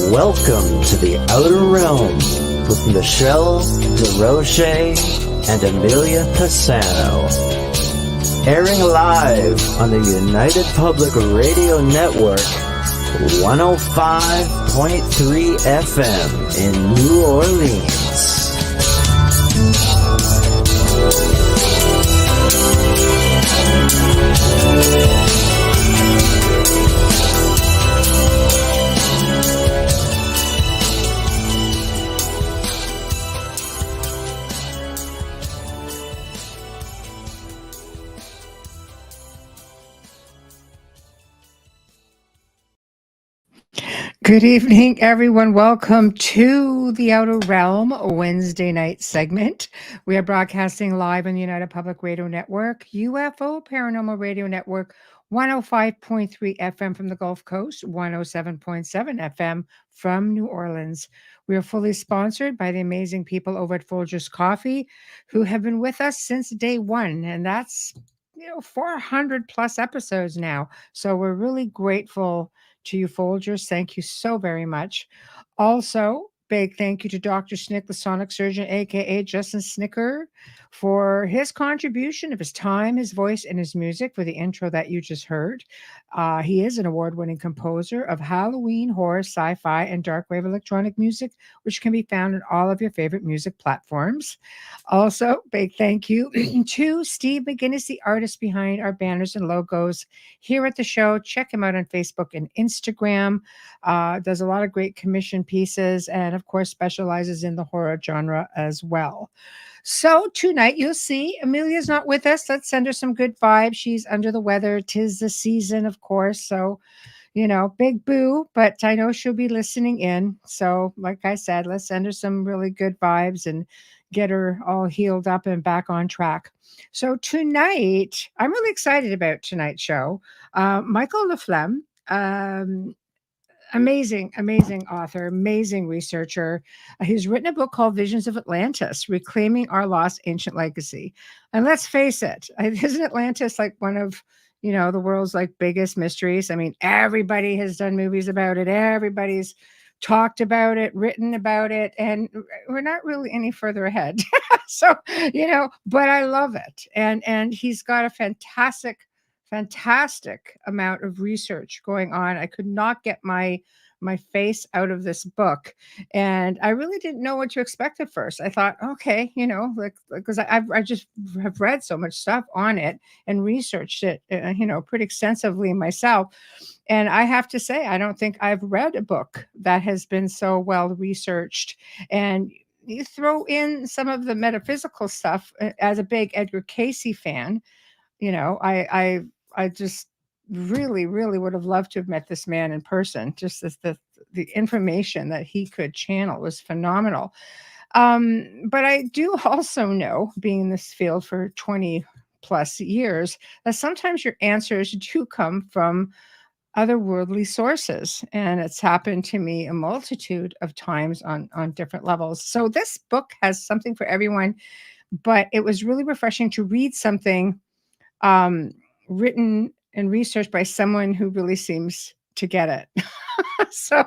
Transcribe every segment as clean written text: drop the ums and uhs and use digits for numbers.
Welcome to the Outer Realm with Michelle DeRoche and Amelia Pisano. Airing live on the United Public Radio Network, 105.3 FM in New Orleans. Good evening, everyone. Welcome to the Outer Realm Wednesday night segment. We are broadcasting live on the United Public Radio Network, UFO Paranormal Radio Network, 105.3 FM from the Gulf Coast, 107.7 FM from New Orleans. We are fully sponsored by the amazing people over at Folgers Coffee who have been with us since day one, and that's 400 plus episodes now. So we're really grateful to you, Folgers. Thank you so very much. Also, big thank you to Dr. Snick, the sonic surgeon, aka Justin Snicker, for his contribution of his time, his voice, and his music for the intro that you just heard. He is an award-winning composer of Halloween, horror, sci-fi, and dark wave electronic music, which can be found on all of your favorite music platforms. Also, big thank you to Steve McGinnis, the artist behind our banners and logos here at the show. Check him out on Facebook and Instagram. Does a lot of great commission pieces and, of course, specializes in the horror genre as well. So tonight, you'll see Amelia's not with us. Let's send her some good vibes. She's under the weather. 'Tis the season, of course. So, big boo, but I know she'll be listening in. So, like I said, let's send her some really good vibes and get her all healed up and back on track. So tonight, I'm really excited about tonight's show. Michael Flem, amazing author, amazing researcher. He's written a book called Visions of Atlantis, Reclaiming Our Lost Ancient Legacy. And let's face it, isn't Atlantis like one of the world's like biggest mysteries? I mean, everybody has done movies about it. Everybody's talked about it, written about it, and we're not really any further ahead. So, but I love it. And he's got a fantastic amount of research going on. I could not get my face out of this book, and I really didn't know what to expect at first. I thought, okay, because I just have read so much stuff on it and researched it, pretty extensively myself. And I have to say, I don't think I've read a book that has been so well researched. And you throw in some of the metaphysical stuff. As a big Edgar Cayce fan, I just really would have loved to have met this man in person. Just as the information that he could channel was phenomenal. But I do also know, being in this field for 20 plus years, that sometimes your answers do come from otherworldly sources. And it's happened to me a multitude of times on different levels. So this book has something for everyone, but it was really refreshing to read something written and researched by someone who really seems to get it. So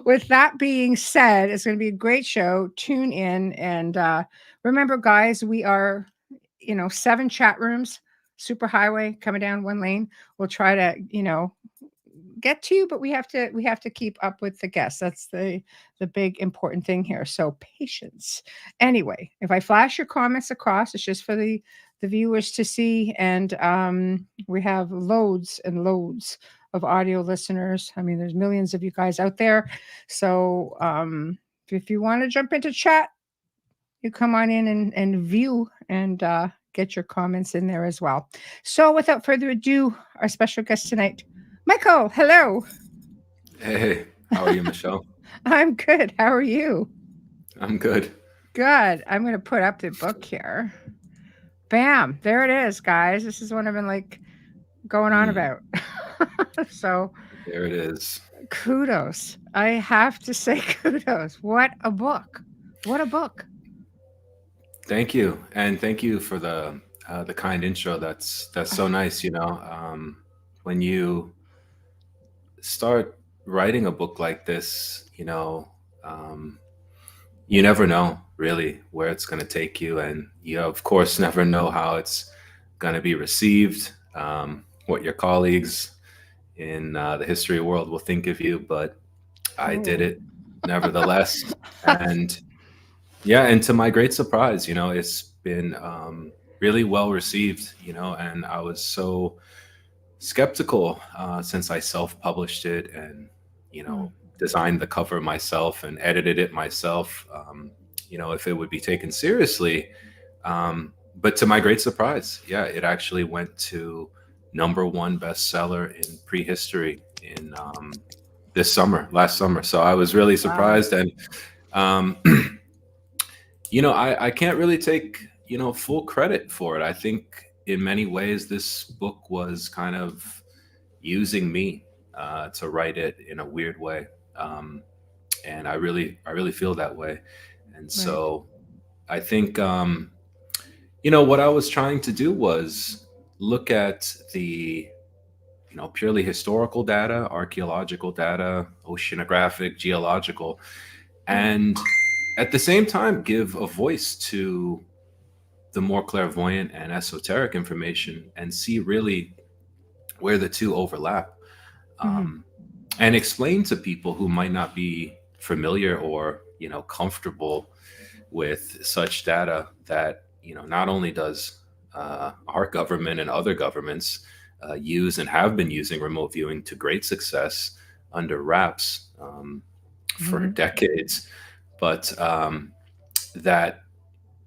with that being said, it's going to be a great show. Tune in. And remember, guys, we are, 7 chat rooms, superhighway coming down one lane. We'll try to, get to you, but we have to keep up with the guests. That's the big important thing here. So patience. Anyway, if I flash your comments across, it's just for the viewers to see. And we have loads and loads of audio listeners. I mean, there's millions of you guys out there. So if you want to jump into chat, you come on in and view and get your comments in there as well. So without further ado, our special guest tonight, Michael. Hello. Hey, how are you, Michelle? I'm good. How are you? I'm good. Good. I'm going to put up the book here. Bam. There it is, guys. This is what I've been going on about. So there it is. Kudos. I have to say kudos. What a book. What a book. Thank you. And thank you for the kind intro. That's so nice. When you start writing a book like this, um, you never know really where it's going to take you. And you, of course, never know how it's going to be received, what your colleagues in the history world will think of you. But I did Oh. it nevertheless. And yeah, and to my great surprise, it's been really well received, and I was so skeptical since I self-published it and Mm, designed the cover myself and edited it myself. If it would be taken seriously. But to my great surprise, yeah, it actually went to #1 bestseller in prehistory in last summer. So I was really wow. surprised, and um, I can't really take full credit for it. I think in many ways this book was kind of using me to write it in a weird way, and I really feel that way. And Right. so I think what I was trying to do was look at the purely historical data, archaeological data, oceanographic, geological, Right. and at the same time give a voice to the more clairvoyant and esoteric information and see really where the two overlap, Hmm. um, and explain to people who might not be familiar or comfortable with such data that not only does our government and other governments use and have been using remote viewing to great success under wraps for Hmm. decades, but that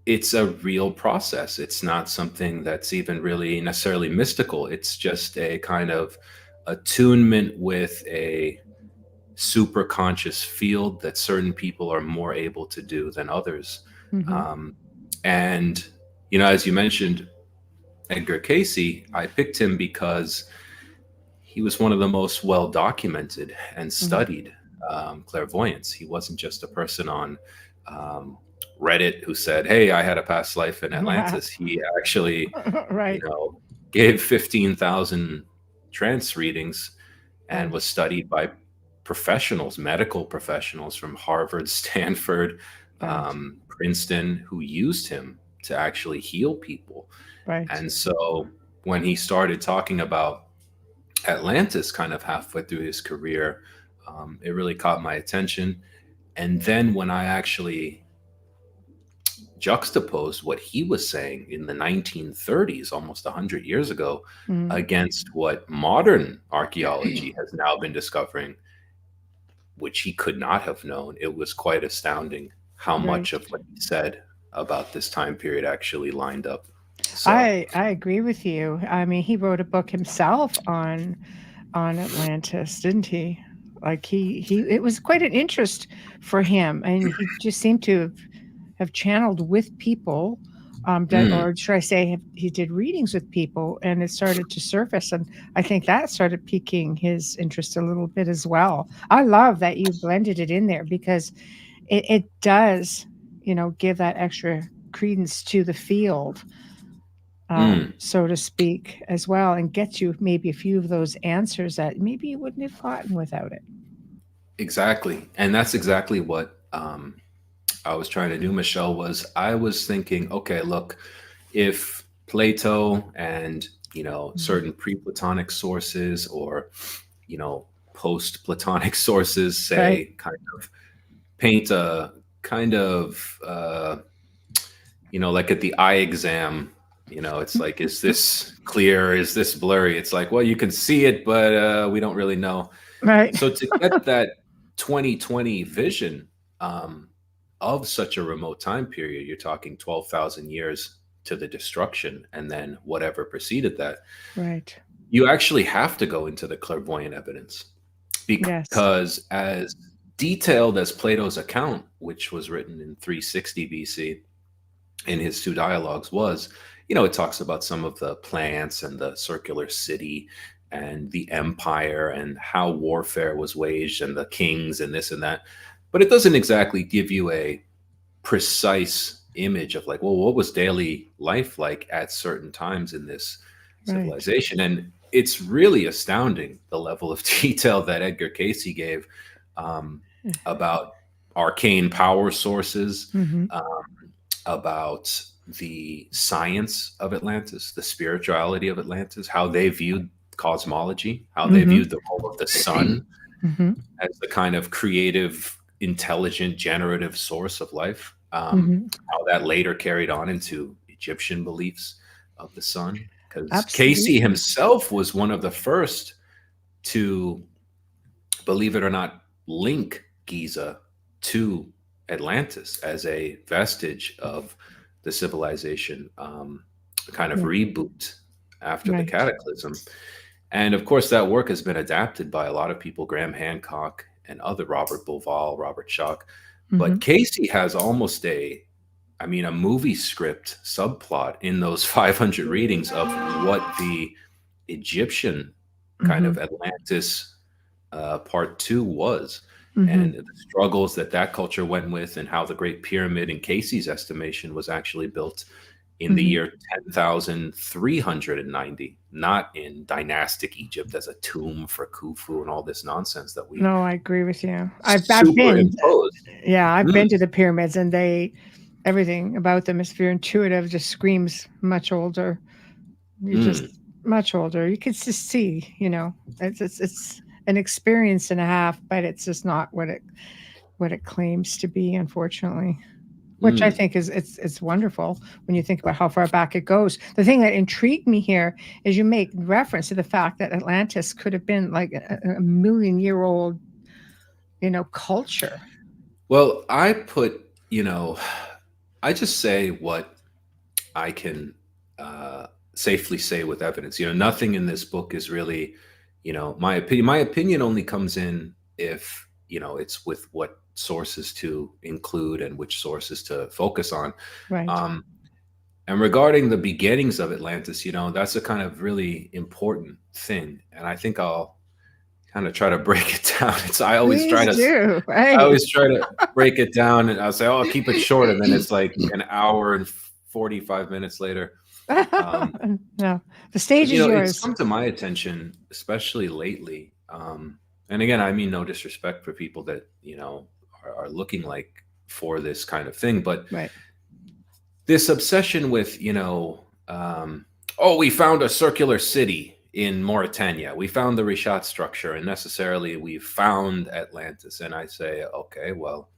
it's a real process. It's not something that's even really necessarily mystical. It's just a kind of attunement with a super conscious field that certain people are more able to do than others. Hmm. Um, and, as you mentioned, Edgar Casey, I picked him because he was one of the most well documented and Hmm. studied clairvoyants. He wasn't just a person on um, Reddit who said, "Hey, I had a past life in Atlantis." He actually, you Right. know, gave 15,000 trance readings and Right. was studied by professionals, medical professionals from Harvard, Stanford, Right. Princeton, who used him to actually heal people. Right. And so when he started talking about Atlantis kind of halfway through his career, it really caught my attention. And then when I actually juxtaposed what he was saying in the 1930s, almost 100 years ago, Mm. against what modern archaeology has now been discovering, which he could not have known, it was quite astounding how much Right. of what he said about this time period actually lined up. So, I agree with you. I mean, he wrote a book himself on Atlantis, didn't he? Like he it was quite an interest for him, and he just seemed to have channeled with people, mm, or should I say, he did readings with people, and it started to surface, and I think that started piquing his interest a little bit as well. I love that you blended it in there because it does, give that extra credence to the field, mm, so to speak, as well, and get you maybe a few of those answers that maybe you wouldn't have gotten without it. exactly. And that's exactly what I was trying to do, Michelle, was I was thinking, okay, look, if Plato and, Mhm. certain pre-Platonic sources or, you know, post-Platonic sources Right. say kind of paint a kind of like at the eye exam, it's like, is this clear? Is this blurry? It's like, well, you can see it, but we don't really know. Right. So to get that 2020 vision um, of such a remote time period, you're talking 12,000 years to the destruction and then whatever preceded that, Right. you actually have to go into the clairvoyant evidence Yes. because as detailed as Plato's account, which was written in 360 BC, in his two dialogues was, it talks about some of the plants and the circular city and the empire and how warfare was waged and the kings and this and that. But it doesn't exactly give you a precise image of like, well, what was daily life like at certain times in this Right. civilization? And it's really astounding the level of detail that Edgar Casey gave about arcane power sources, Mm-hmm. about the science of Atlantis, the spirituality of Atlantis, how they viewed cosmology, how they Mm-hmm. viewed the role of the sun Mm-hmm. as the kind of creative, intelligent, generative source of life. Mm-hmm. How that later carried on into Egyptian beliefs of the sun. Because Casey Absolutely. himself was one of the first to, believe it or not, link Giza to Atlantis as a vestige of the civilization, kind of Yeah. reboot after the Right. cataclysm. And of course, that work has been adapted by a lot of people, Graham Hancock and other, Robert Bauval, Robert Schoch. Mm-hmm. But Casey has almost a movie script subplot in those 500 readings of what the Egyptian kind Mm-hmm. of Atlantis part two was, Mm-hmm. and the struggles that that culture went with, and how the Great Pyramid, in Casey's estimation, was actually built in the Mm-hmm. year 10,390, not in dynastic Egypt as a tomb for Khufu and all this nonsense that we No, I agree with you. I've been, superimposed. I've Mm, been to the pyramids, and everything about them is very intuitive, just screams much older. You're just mm, much older. You can just see, it's an experience and a half, but it's just not what it claims to be, unfortunately. Which I mm. think it's wonderful when you think about how far back it goes. The thing that intrigued me here is you make reference to the fact that Atlantis could have been like a million-year-old, culture. Well, I just say what I can safely say with evidence. Nothing in this book is really, my opinion. My opinion only comes in if, it's with what sources to include and which sources to focus on. Right. Um, and regarding the beginnings of Atlantis, that's a kind of really important thing. And I think I'll kind of try to break it down. Please do. I Hey. always try to break it down, and I'll say, "Oh, I'll keep it short," and then it's like an hour and 45 minutes later. No, the stage is It's yours. come to my attention, especially lately. And again, I mean no disrespect for people that are looking like for this kind of thing, but Right. this obsession with oh, we found a circular city in Mauritania. We found the Rishat structure, and necessarily we found Atlantis. And I say, okay, well,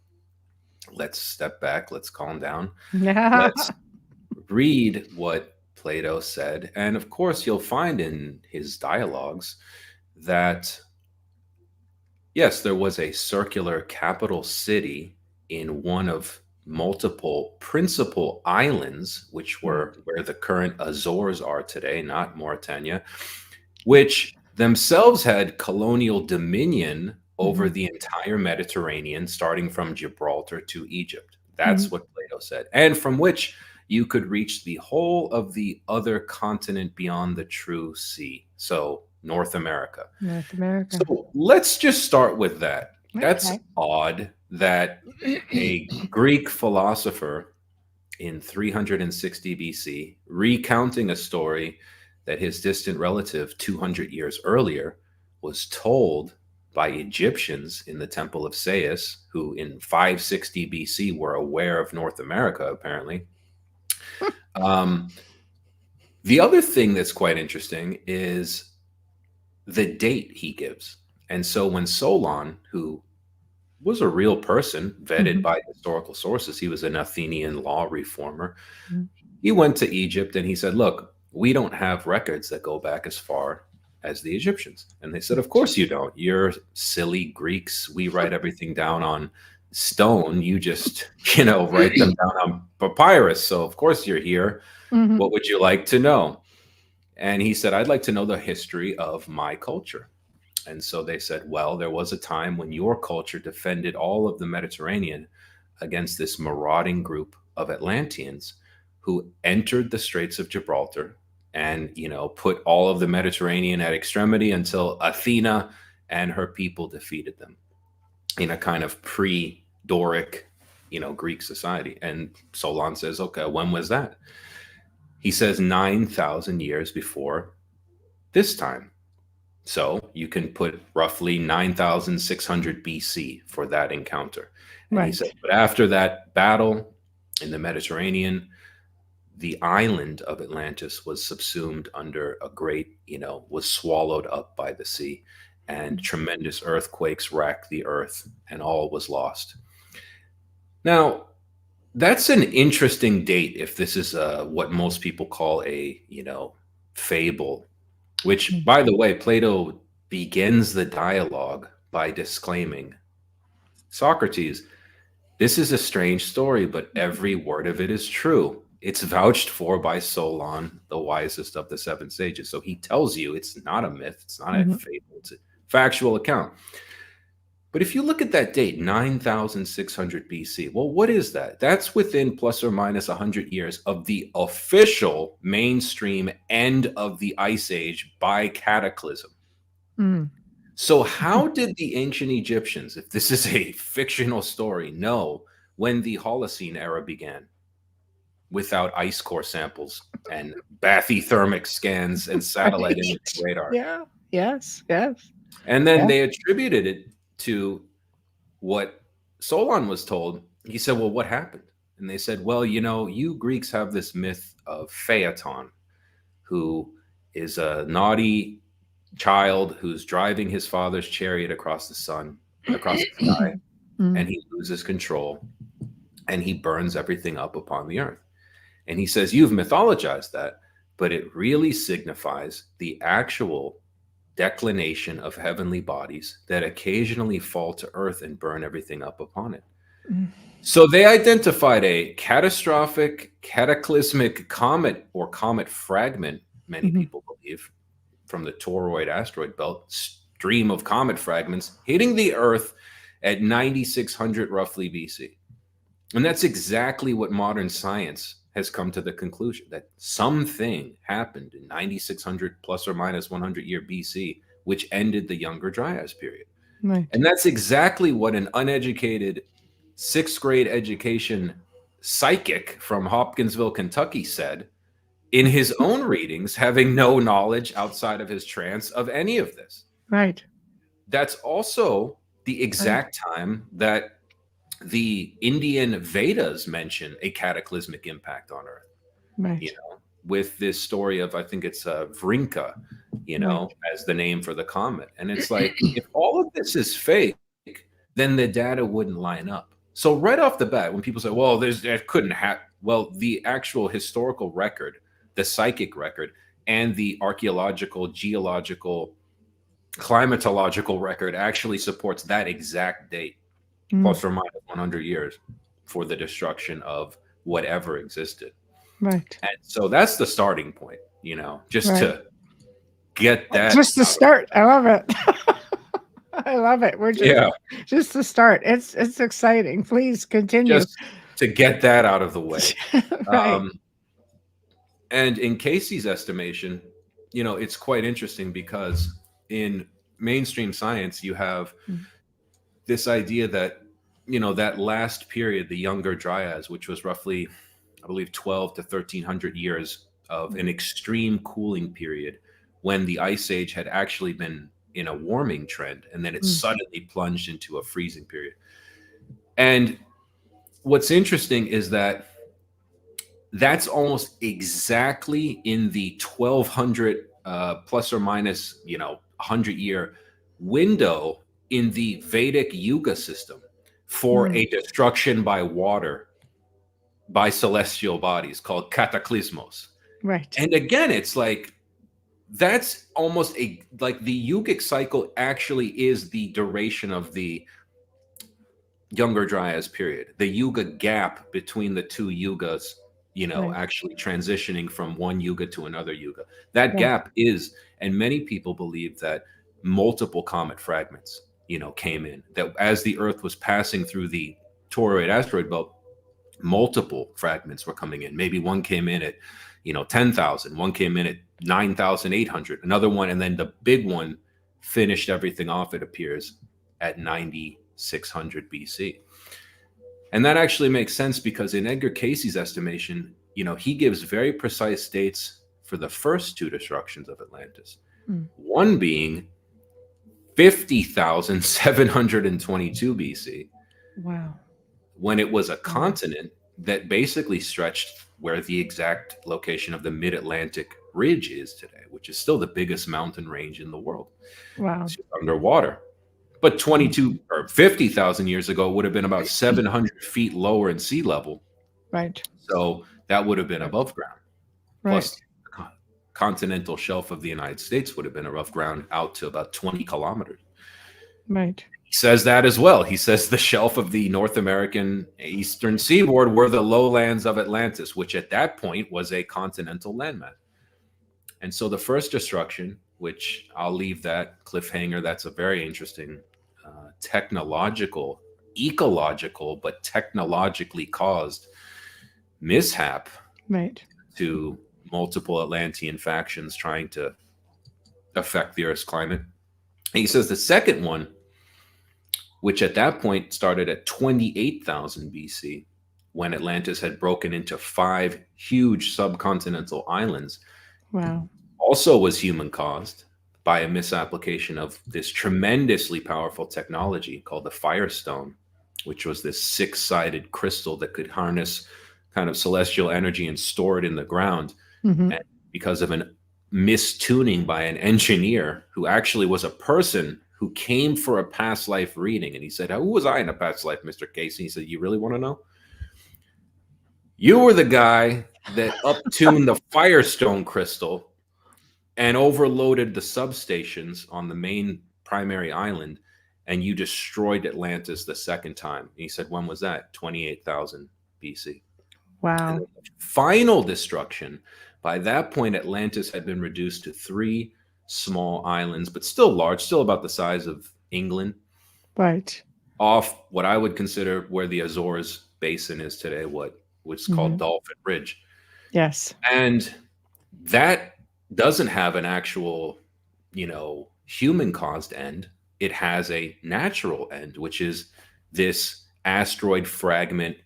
let's step back. Let's calm down. Yeah. Let's read what Plato said. And of course, you'll find in his dialogues that, yes, there was a circular capital city in one of multiple principal islands, which were where the current Azores are today, not Mauritania, which themselves had colonial dominion over Mhm. the entire Mediterranean, starting from Gibraltar to Egypt. That's Mhm. what Plato said. And from which you could reach the whole of the other continent beyond the true sea. So North America. North America. So let's just start with that. That's Okay. odd that a Greek philosopher in 360 BC, recounting a story that his distant relative 200 years earlier was told by Egyptians in the Temple of Sais, who in 560 BC were aware of North America, apparently. The other thing that's quite interesting is the date he gives. And so when Solon, who was a real person vetted Mhm. by historical sources, he was an Athenian law reformer. Mhm. He went to Egypt and he said, look, we don't have records that go back as far as the Egyptians. And they said, of course you don't. You're silly Greeks. We write everything down on stone. You just, write them down on papyrus. So of course you're here. Mhm. What would you like to know? And he said, I'd like to know the history of my culture. And so they said, well, there was a time when your culture defended all of the Mediterranean against this marauding group of Atlanteans who entered the Straits of Gibraltar and, put all of the Mediterranean at extremity until Athena and her people defeated them in a kind of pre-Doric, Greek society. And Solon says, okay, when was that? He says 9,000 years before this time. So you can put roughly 9,600 BC for that encounter. And he Right. said, but after that battle in the Mediterranean, the island of Atlantis was subsumed under a great, was swallowed up by the sea, and tremendous earthquakes racked the earth, and all was lost. Now, that's an interesting date if this is what most people call a, fable, which, by the way, Plato begins the dialogue by disclaiming, Socrates, this is a strange story, but every word of it is true. It's vouched for by Solon, the wisest of the seven sages. So he tells you it's not a myth, it's not a fable, it's a factual account. But if you look at that date, 9,600 BC, well, what is that? That's within plus or minus 100 years of the official mainstream end of the Ice Age by cataclysm. So how did the ancient Egyptians, if this is a fictional story, know when the Holocene era began without ice core samples and bathythermic scans and satellite image radar? Yeah. Yes. Yes. And then they attributed it to what Solon was told. He said, well, what happened? And they said, well, you Greeks have this myth of Phaeton, who is a naughty child who's driving his father's chariot across the sky, and he loses control and he burns everything up upon the earth. And he says, you've mythologized that, but it really signifies the actual declination of heavenly bodies that occasionally fall to earth and burn everything up upon it. So they identified a catastrophic, cataclysmic comet or comet fragment, many people believe, from the toroid asteroid belt, stream of comet fragments hitting the earth at 9,600 roughly BC. And that's exactly what modern science has come to the conclusion, that something happened in 9,600 plus or minus 100 year BC, which ended the Younger Dryas period. Right. And that's exactly what an uneducated 6th grade education psychic from Hopkinsville, Kentucky said in his own readings, having no knowledge outside of his trance of any of this. Right. That's also the exact time that the Indian Vedas mention a cataclysmic impact on Earth. Right. With this story of, I think it's Vrinka, as the name for the comet. And it's like, if all of this is fake, then the data wouldn't line up. So right off the bat, when people say, well, that couldn't happen. Well, the actual historical record, the psychic record, and the archaeological, geological, climatological record actually supports that exact date, plus or minus 100 years, for the destruction of whatever existed. Right. And so that's the starting point, just to get that. Just to start. I love it. I love it. We're just to start. It's exciting. Please continue. Just to get that out of the way. Right. And in Casey's estimation, it's quite interesting because in mainstream science, you have this idea that, that last period, the Younger Dryas, which was roughly, I believe, 12 to 1,300 years of an extreme cooling period, when the Ice Age had actually been in a warming trend, and then it suddenly plunged into a freezing period. And what's interesting is that that's almost exactly in the 1,200 plus or minus 100-year window in the Vedic Yuga system for a destruction by water by celestial bodies called cataclysmos. Right. And again, it's like, that's almost like the Yugic cycle actually is the duration of the Younger Dryas period, the Yuga gap between the two Yugas, actually transitioning from one Yuga to another Yuga. That gap is, and many people believe that multiple comet fragments, came in, that as the Earth was passing through the toroid asteroid belt, multiple fragments were coming in. Maybe one came in at 10,000, one came in at 9,800, another one, and then the big one finished everything off, it appears, at 9,600 BC. And that actually makes sense because in Edgar Casey's estimation, he gives very precise dates for the first two destructions of Atlantis. One being 50,722 BC. Wow. When it was a continent that basically stretched where the exact location of the mid-Atlantic ridge is today, which is still the biggest mountain range in the world. Wow. It's underwater. But 22 or 50,000 years ago would have been about 700 feet lower in sea level. Right. So that would have been above ground. Right. Plus, the continental shelf of the United States would have been above ground out to about 20 kilometers. Right. He says that as well. He says the shelf of the North American eastern seaboard were the lowlands of Atlantis, which at that point was a continental landmass. And so the first destruction, which I'll leave that cliffhanger, that's a very interesting technological, ecological, but technologically caused mishap to multiple Atlantean factions trying to affect the Earth's climate. And he says the second one, which at that point started at 28,000 BC, when Atlantis had broken into 5 huge subcontinental islands, also was human caused by a misapplication of this tremendously powerful technology called the Firestone, which was this 6-sided crystal that could harness kind of celestial energy and store it in the ground. And because of a mistuning by an engineer who actually was a person who came for a past life reading. And he said, who was I in a past life, Mr. Casey? He said, you really want to know? You were the guy that uptuned the Firestone crystal and overloaded the substations on the main primary island, and you destroyed Atlantis the second time. And he said, when was that? 28,000 BC. Wow. And the final destruction, by that point, Atlantis had been reduced to 3 small islands, but still large, still about the size of England. Right. Off what I would consider where the Azores Basin is today, what's called Dolphin Ridge. Yes. And that doesn't have an actual, human-caused end. It has a natural end, which is this asteroid fragment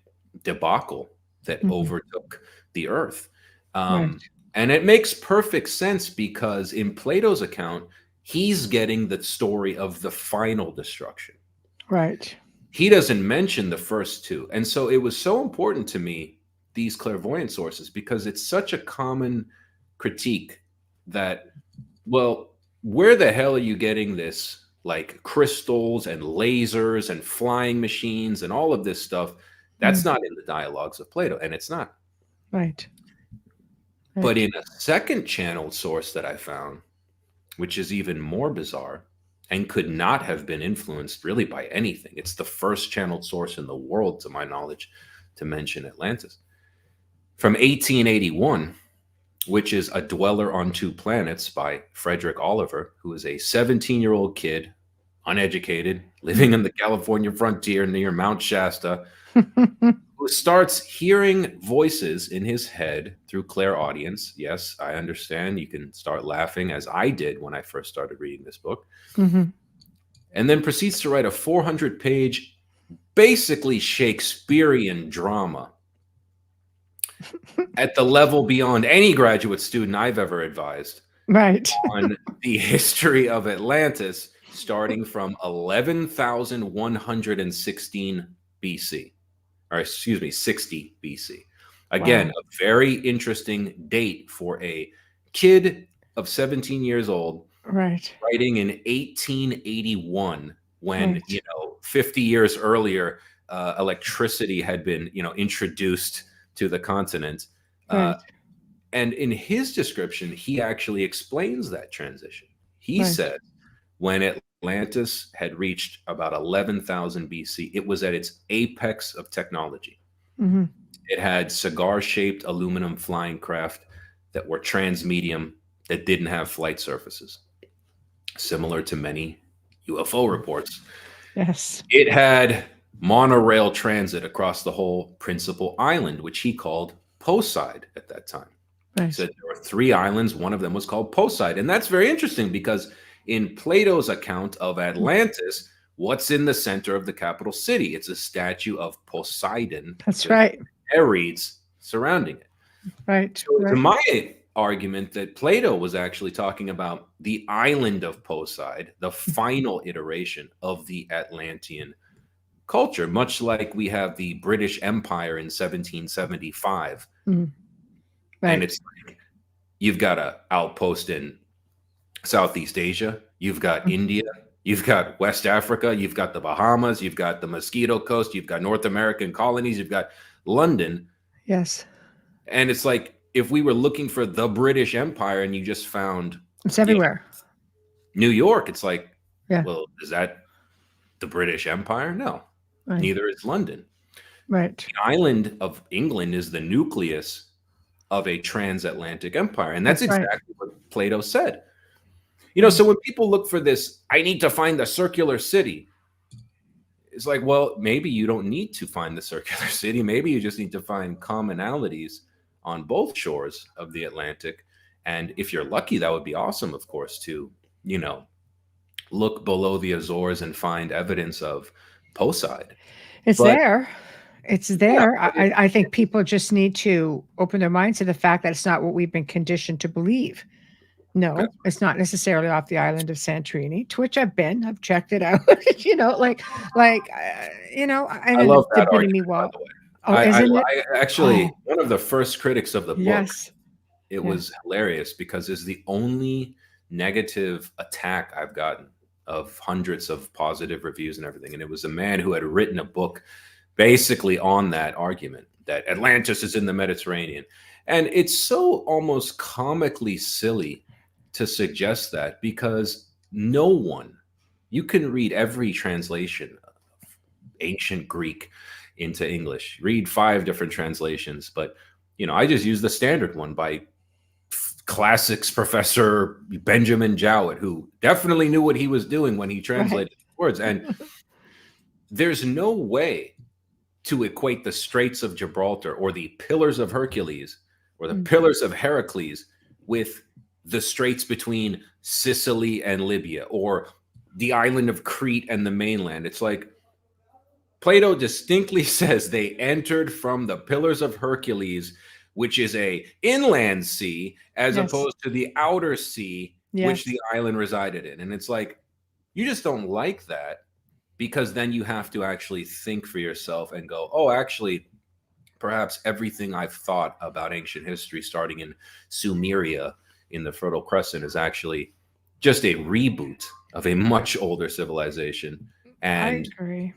debacle that overtook the Earth. And it makes perfect sense because in Plato's account, he's getting the story of the final destruction. Right. He doesn't mention the first 2. And so it was so important to me, these clairvoyant sources, because it's such a common critique that, well, where the hell are you getting this, like crystals and lasers and flying machines and all of this stuff? That's not in the dialogues of Plato, and it's not. Right. But in a second channeled source that I found, which is even more bizarre and could not have been influenced really by anything. It's the first channeled source in the world, to my knowledge, to mention Atlantis. From 1881, which is A Dweller on Two Planets by Frederick Oliver, who is a 17-year-old kid, uneducated, living in the California frontier near Mount Shasta, who starts hearing voices in his head through clairaudience. Yes, I understand. You can start laughing, as I did when I first started reading this book. And then proceeds to write a 400-page, basically Shakespearean drama at the level beyond any graduate student I've ever advised. Right. On the history of Atlantis, starting from 11,116 BC. Or excuse me, 60 BC. Again, a very interesting date for a kid of 17 years old, writing in 1881, when 50 years earlier, electricity had been introduced to the continent. And in his description, he actually explains that transition. He said, when Atlantis had reached about 11,000 BC, it was at its apex of technology. It had cigar-shaped aluminum flying craft that were transmedium, that didn't have flight surfaces, similar to many UFO reports. Yes. It had monorail transit across the whole principal island, which he called Poseid at that time. He said there were 3 islands. One of them was called Poseid. And that's very interesting because in Plato's account of Atlantis, what's in the center of the capital city? It's a statue of Poseidon. That's right. Ares surrounding it. Right. So to my argument that Plato was actually talking about the island of Poseid, the final iteration of the Atlantean culture, much like we have the British Empire in 1775. Mm. Right. And it's like you've got an outpost in Southeast Asia, you've got India, you've got West Africa, you've got the Bahamas, you've got the Mosquito Coast, you've got North American colonies, you've got London. Yes. And it's like if we were looking for the British Empire and you just found It's everywhere. New York, it's like, yeah. Well, is that the British Empire? No, right. Neither is London. Right. The island of England is the nucleus of a transatlantic empire. And that's exactly what Plato said. You know, so when people look for this, I need to find the circular city. It's like, well, maybe you don't need to find the circular city. Maybe you just need to find commonalities on both shores of the Atlantic. And if you're lucky, that would be awesome, of course, to, you know, look below the Azores and find evidence of Poseid. It's there. It's there. Yeah, I think people just need to open their minds to the fact that it's not what we've been conditioned to believe. No, it's not necessarily off the island of Santorini, to which I've been. I've checked it out. You know, you know, I love that argument, by the way. Oh, isn't it? I actually, one of the first critics of the book, yes. It was hilarious because it's the only negative attack I've gotten of hundreds of positive reviews and everything. And it was a man who had written a book basically on that argument that Atlantis is in the Mediterranean. And it's so almost comically silly to suggest that, because no one, you can read every translation of ancient Greek into English, read 5 different translations, but you know, I just use the standard one by classics professor Benjamin Jowett, who definitely knew what he was doing when he translated the words. And there's no way to equate the Straits of Gibraltar or the Pillars of Hercules or the Pillars of Heracles with the straits between Sicily and Libya or the island of Crete and the mainland. It's like Plato distinctly says they entered from the Pillars of Hercules, which is a inland sea, as opposed to the outer sea, which the island resided in. And it's like, you just don't like that, because then you have to actually think for yourself and go, oh, actually, perhaps everything I've thought about ancient history starting in Sumeria in the Fertile Crescent is actually just a reboot of a much older civilization. And I agree.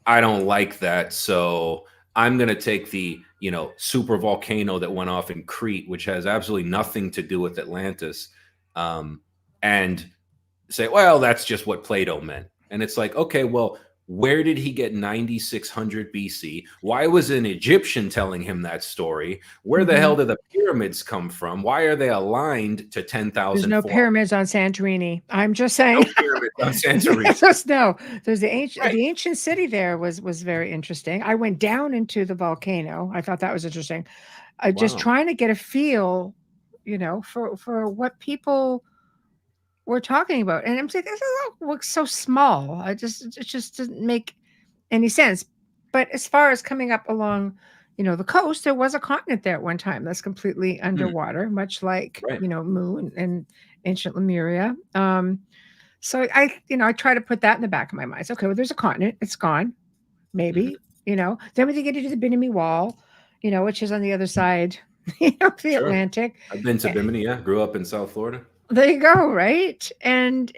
I don't like that. So I'm going to take the, you know, super volcano that went off in Crete, which has absolutely nothing to do with Atlantis, and say, well, that's just what Plato meant. And it's like, okay, well, where did he get 9600 BC? Why was an Egyptian telling him that story? Where the hell did the pyramids come from? Why are they aligned to 10,000? There's no pyramids on Santorini. I'm just saying. No pyramids on Santorini. No, there's the ancient city there was very interesting. I went down into the volcano. I thought that was interesting. Just trying to get a feel, you know, for what people we're talking about. And I'm saying, this looks so small. It just doesn't make any sense. But as far as coming up along, you know, the coast, there was a continent there at one time that's completely underwater, much like, you know, Mu and ancient Lemuria. So I try to put that in the back of my mind. Okay, well, there's a continent. It's gone. Maybe, you know. Then we get into the Bimini Wall, you know, which is on the other side, you know, the Atlantic. I've been to Bimini, grew up in South Florida. There you go, right? And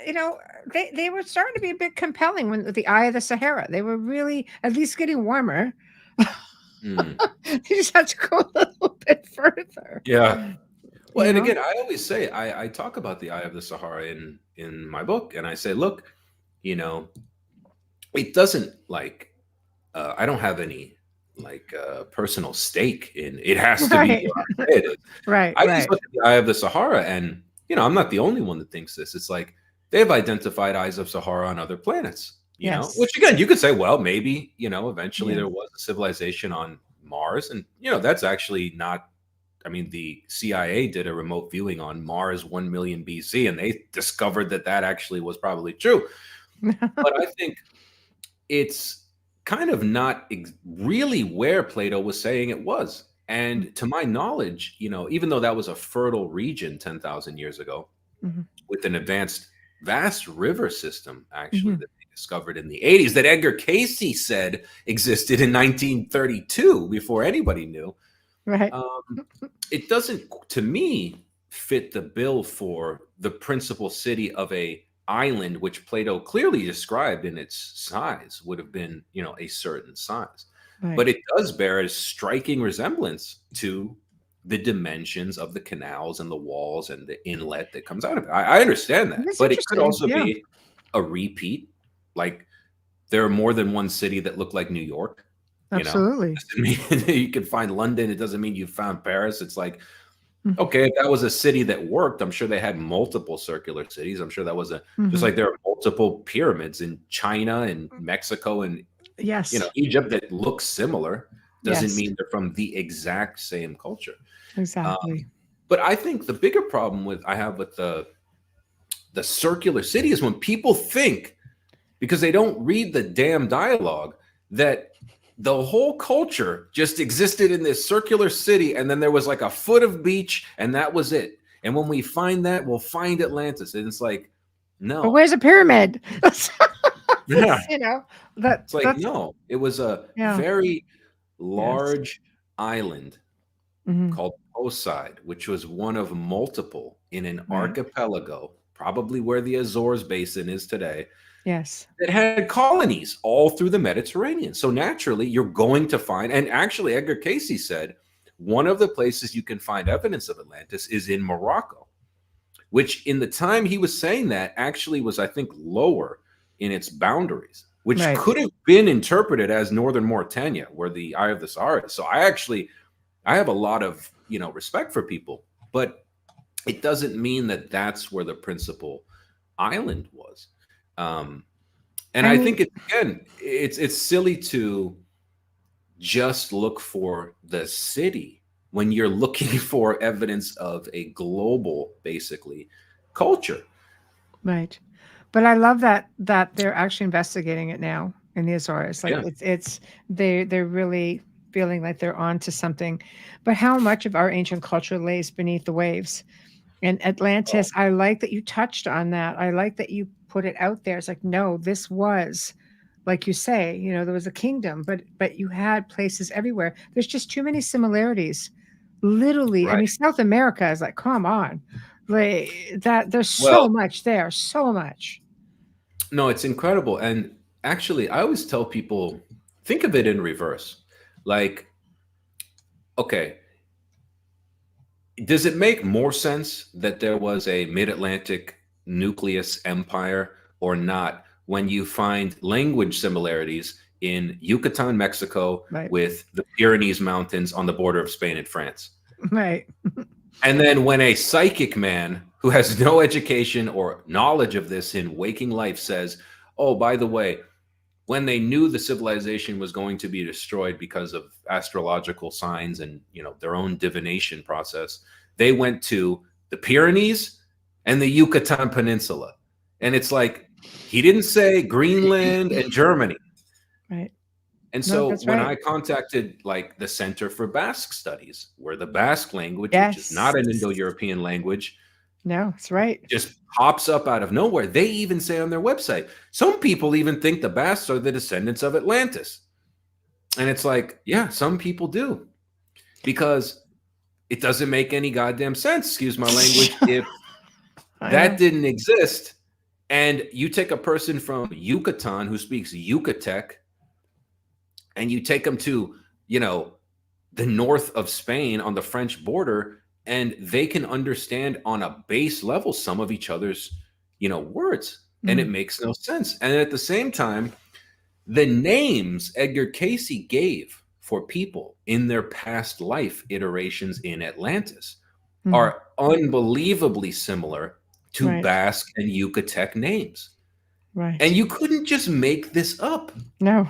you know, they were starting to be a bit compelling when the Eye of the Sahara. They were really at least getting warmer. You just have to go a little bit further. Yeah. Well, and again, I always say I talk about the Eye of the Sahara in my book, and I say, look, you know, it doesn't like I don't have any like personal stake in it. Has to be right. I just look at the Eye of the Sahara, and you know, I'm not the only one that thinks this. It's like they've identified Eyes of Sahara on other planets, you know, which again, you could say, well, maybe, you know, eventually there was a civilization on Mars, and you know, that's actually not. I mean, the CIA did a remote viewing on Mars 1 million BC, and they discovered that actually was probably true. But I think it's kind of not really where Plato was saying it was. And to my knowledge, even though that was a fertile region 10,000 years ago, with an advanced, vast river system, actually, that they discovered in the 80s, that Edgar Casey said existed in 1932 before anybody knew. Right. It doesn't, to me, fit the bill for the principal city of a island, which Plato clearly described in its size would have been, a certain size. Right. But it does bear a striking resemblance to the dimensions of the canals and the walls and the inlet that comes out of it. I understand that, That's but it could also interesting. be a repeat. Like there are more than one city that look like New York. Absolutely. You can find London. It doesn't mean you found Paris. It's like, okay, if that was a city that worked, I'm sure they had multiple circular cities. I'm sure that was just like there are multiple pyramids in China and Mexico and yes, Egypt that look similar. Doesn't Yes. mean they're from the exact same culture. Exactly. But I think the bigger problem I have with the circular city is when people think, because they don't read the damn dialogue, that the whole culture just existed in this circular city, and then there was like a foot of beach, and that was it. And when we find that, we'll find Atlantis. And it's like, no. But where's a pyramid? Yeah. It's like, no, it was a very large island called Poseid, which was one of multiple in an archipelago, probably where the Azores Basin is today. Yes. That had colonies all through the Mediterranean. So naturally, you're going to find, and actually Edgar Casey said, one of the places you can find evidence of Atlantis is in Morocco, which in the time he was saying that actually was, I think, lower in its boundaries, which could have been interpreted as northern Mauritania, where the Eye of the Sahara is. So I have a lot of, respect for people, but it doesn't mean that that's where the principal island was. And I think it's silly to just look for the city when you're looking for evidence of a global, basically, culture. Right. But I love that they're actually investigating it now in the Azores. Like they're really feeling like they're onto something. But how much of our ancient culture lays beneath the waves? And Atlantis, I like that you touched on that. I like that you put it out there. It's like, no, this was, like you say, there was a kingdom, but you had places everywhere. There's just too many similarities. Literally, I mean, South America is like, come on. Like that, there's so much there, so much. No, it's incredible. And actually, I always tell people, think of it in reverse. Like, okay, does it make more sense that there was a mid-Atlantic nucleus empire or not when you find language similarities in Yucatan, Mexico, with the Pyrenees Mountains on the border of Spain and France? Right. And then when a psychic man who has no education or knowledge of this in waking life says, oh, by the way, when they knew the civilization was going to be destroyed because of astrological signs and their own divination process, they went to the Pyrenees and the Yucatan Peninsula. And it's like, he didn't say Greenland and Germany. Right. And so when I contacted like the Center for Basque Studies, where the Basque language, which is not an Indo-European language, no, it's right, just pops up out of nowhere. They even say on their website, some people even think the Basques are the descendants of Atlantis. And it's like, yeah, some people do, because it doesn't make any goddamn sense, excuse my language, if that didn't exist. And you take a person from Yucatan who speaks Yucatec, and you take them to, the north of Spain on the French border, and they can understand on a base level some of each other's, words. And it makes no sense. And at the same time, the names Edgar Casey gave for people in their past life iterations in Atlantis are unbelievably similar to Basque and Yucatec names. Right. And you couldn't just make this up. No.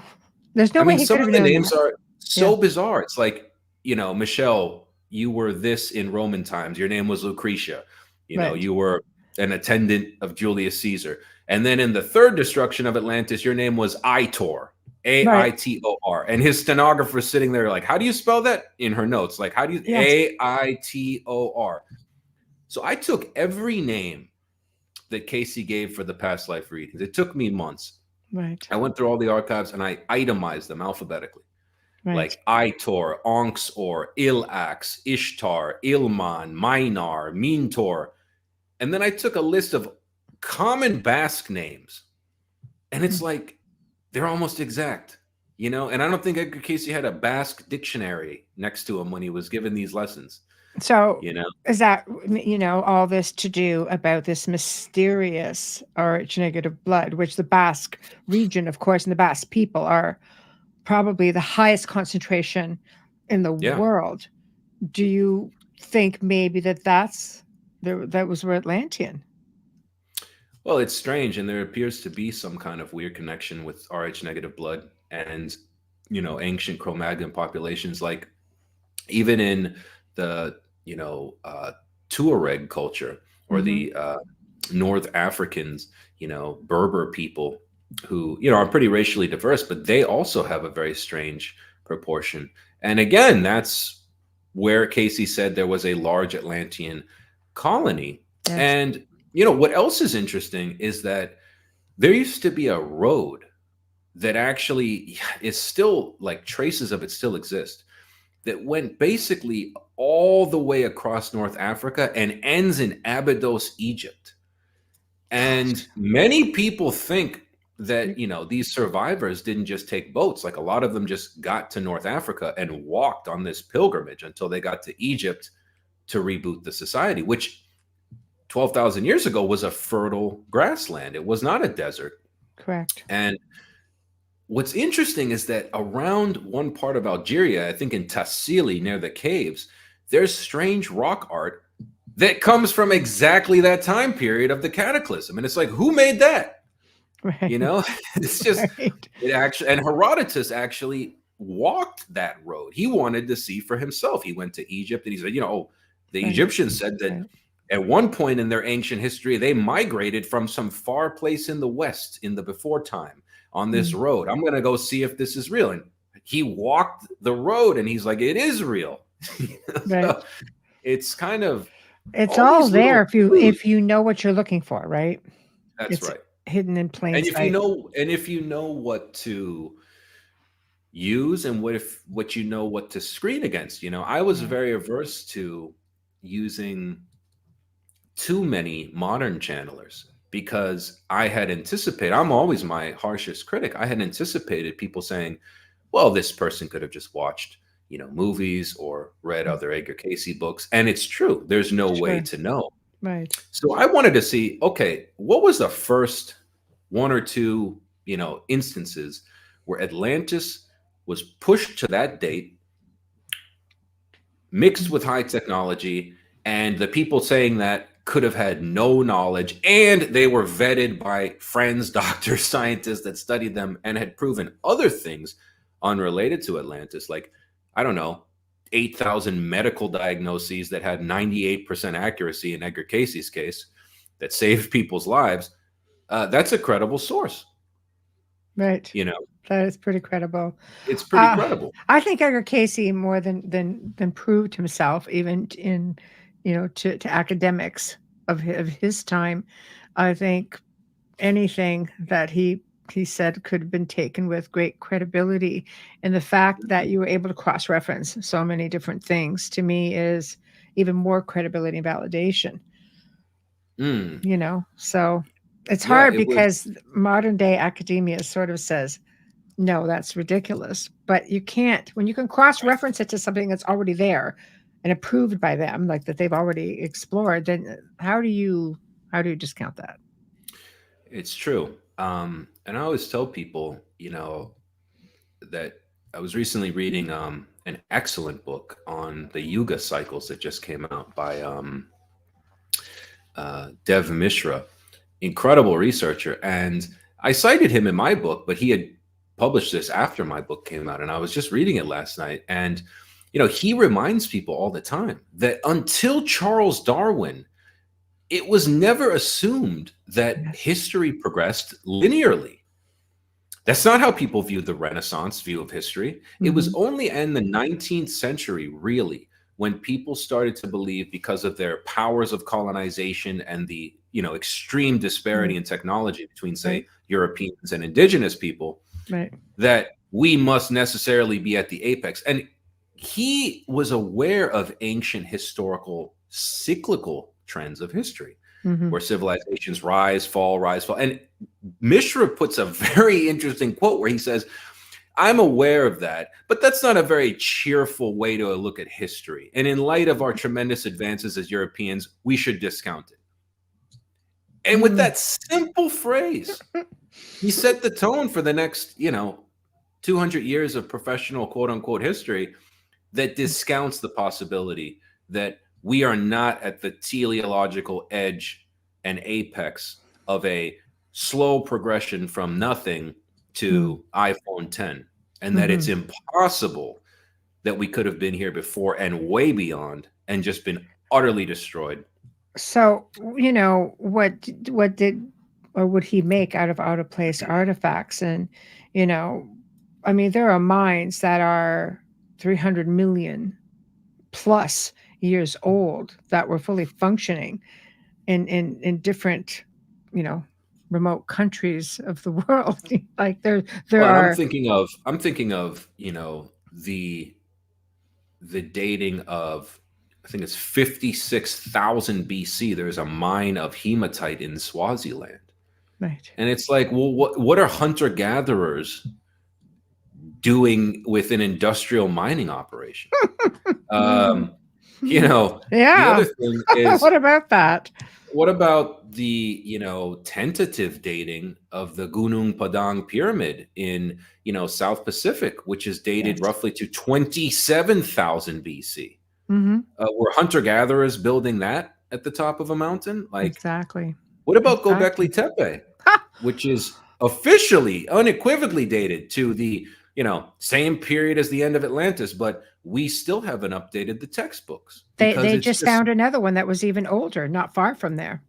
There's no way. Some of the names are so bizarre. It's like, Michelle, you were this in Roman times. Your name was Lucretia. You were an attendant of Julius Caesar. And then in the third destruction of Atlantis, your name was Itor. Aitor. And his stenographer's sitting there like, how do you spell that? In her notes, like, how do you Aitor? So I took every name that Casey gave for the past life readings. It took me months. Right. I went through all the archives and I itemized them alphabetically. Right. Like Aitor, Onxor, Ilax, Ishtar, Ilman, Minar, Mintor. And then I took a list of common Basque names. And it's like, they're almost exact, you know? And I don't think Edgar Casey had a Basque dictionary next to him when he was given these lessons. So, you know, is that, all this to do about this mysterious RH negative blood, which the Basque region, of course, and the Basque people are probably the highest concentration in the world. Do you think maybe that was where Atlantean? Well, it's strange, and there appears to be some kind of weird connection with Rh negative blood and ancient Cro-Magnon populations. Like even in the Tuareg culture or the North Africans, Berber people who are pretty racially diverse, but they also have a very strange proportion. And again, that's where Casey said there was a large Atlantean colony. Yes. And what else is interesting is that there used to be a road that actually is still, like, traces of it still exist, that went basically all the way across North Africa and ends in Abydos, Egypt. And many people think that, these survivors didn't just take boats. Like, a lot of them just got to North Africa and walked on this pilgrimage until they got to Egypt to reboot the society, which 12,000 years ago was a fertile grassland. It was not a desert. Correct. And what's interesting is that around one part of Algeria, I think in Tassili near the caves, there's strange rock art that comes from exactly that time period of the cataclysm. And it's like, who made that? Right. It's just, it actually, and Herodotus actually walked that road. He wanted to see for himself. He went to Egypt and he said, the Egyptians said that at one point in their ancient history, they migrated from some far place in the West in the before time on this road. I'm going to go see if this is real. And he walked the road and he's like, it is real. Right. So it's kind of, it's all there if you know what you're looking for, right? That's right. Hidden in plain and sight. If you know what to use and what to screen against. I was very averse to using too many modern channelers because I had anticipated, I'm always my harshest critic, I had anticipated people saying, well, this person could have just watched movies or read other Edgar Casey books. And it's true, there's no way to know. Right. So I wanted to see, okay, what was the first one or two instances where Atlantis was pushed to that date, mixed with high technology, and the people saying that could have had no knowledge, and they were vetted by friends, doctors, scientists that studied them and had proven other things unrelated to Atlantis, like, I don't know, 8,000 medical diagnoses that had 98% accuracy in Edgar Casey's case that saved people's lives. That's a credible source. Right. That is pretty credible. It's pretty credible. I think Edgar Casey more than proved himself, even in to academics of his time. I think anything that he said could have been taken with great credibility. And the fact that you were able to cross-reference so many different things, to me, is even more credibility and validation. So it's hard because modern day academia sort of says, no, that's ridiculous. But you can't, when you can cross-reference it to something that's already there and approved by them, like that they've already explored, then how do you discount that? It's true. And I always tell people, that I was recently reading an excellent book on the Yuga cycles that just came out by Dev Mishra, incredible researcher. And I cited him in my book, but he had published this after my book came out. And I was just reading it last night. And, he reminds people all the time that until Charles Darwin, it was never assumed that history progressed linearly. That's not how people viewed the Renaissance view of history. It was only in the 19th century, really, when people started to believe, because of their powers of colonization and the extreme disparity in technology between, say, Europeans and indigenous people, that we must necessarily be at the apex. And he was aware of ancient historical cyclical trends of history, where civilizations rise, fall, rise, fall. And Mishra puts a very interesting quote where he says, I'm aware of that, but that's not a very cheerful way to look at history. And in light of our tremendous advances as Europeans, we should discount it. And with that simple phrase, he set the tone for the next, 200 years of professional quote unquote history that discounts the possibility that we are not at the teleological edge and apex of a slow progression from nothing to iPhone 10, and that it's impossible that we could have been here before and way beyond and just been utterly destroyed. So, what did or would he make out of place artifacts? And, I mean, there are mines that are 300 million plus years old that were fully functioning in different, remote countries of the world. Like there are. I'm thinking of, the dating of, I think it's 56,000 BC. There's a mine of hematite in Swaziland. Right. And it's like, well, what are hunter-gatherers doing with an industrial mining operation? The other thing is, what about that? What about the, tentative dating of the Gunung Padang Pyramid in, South Pacific, which is dated roughly to 27,000 BC? Were hunter-gatherers building that at the top of a mountain? Like, exactly. What about Göbekli Tepe, which is officially, unequivocally dated to the, same period as the end of Atlantis, but we still haven't updated the textbooks. They just found another one that was even older, not far from there.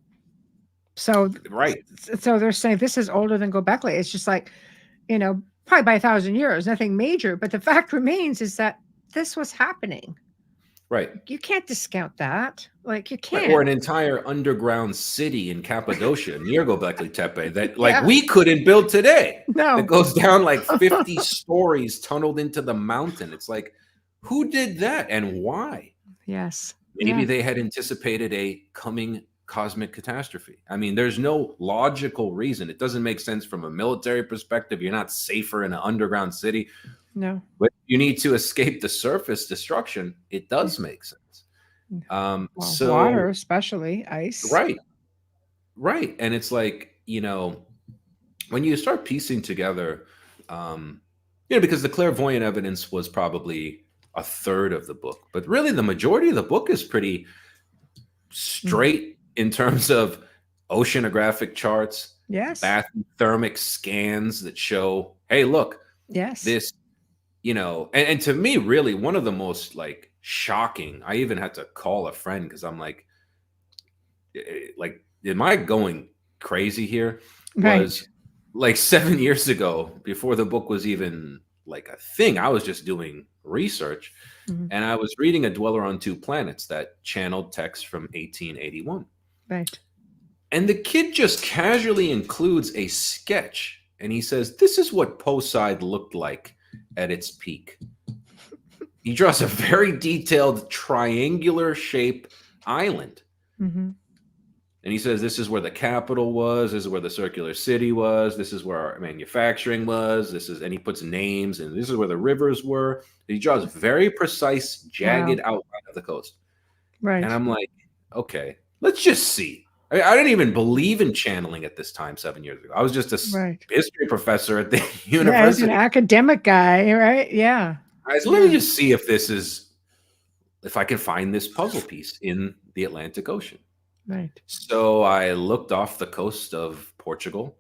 So So they're saying this is older than Göbekli. It's just like, probably by 1,000 years, nothing major. But the fact remains is that this was happening. Right. You can't discount that. Like, you can't. Or an entire underground city in Cappadocia near Göbekli Tepe that we couldn't build today. No. It goes down like 50 stories tunneled into the mountain. It's like, who did that and why? Yes. Maybe they had anticipated a coming cosmic catastrophe. I mean, there's no logical reason. It doesn't make sense from a military perspective. You're not safer in an underground city. No. But you need to escape the surface destruction. It does make sense. So water, especially ice. Right. And it's like, when you start piecing together, because the clairvoyant evidence was probably a third of the book, but really the majority of the book is pretty straight in terms of oceanographic charts, bathythermic scans that show, hey, look, this, and to me, really one of the most like shocking, I even had to call a friend because I'm like, am I going crazy here? Was like 7 years ago, before the book was even like a thing, I was just doing research and I was reading A Dweller on Two Planets that channeled text from 1881. Right. And the kid just casually includes a sketch and he says, this is what Poseid looked like at its peak. He draws a very detailed triangular shaped island. And he says, this is where the capital was. This is where the circular city was. This is where our manufacturing was. And he puts names, and this is where the rivers were. He draws a very precise, jagged outline of the coast. Right. And I'm like, okay, let's just see. I didn't even believe in channeling at this time 7 years ago. I was just a history professor at the university. Yeah, as an academic guy, right? Yeah. I said, let me just see if I can find this puzzle piece in the Atlantic Ocean. Right. So I looked off the coast of Portugal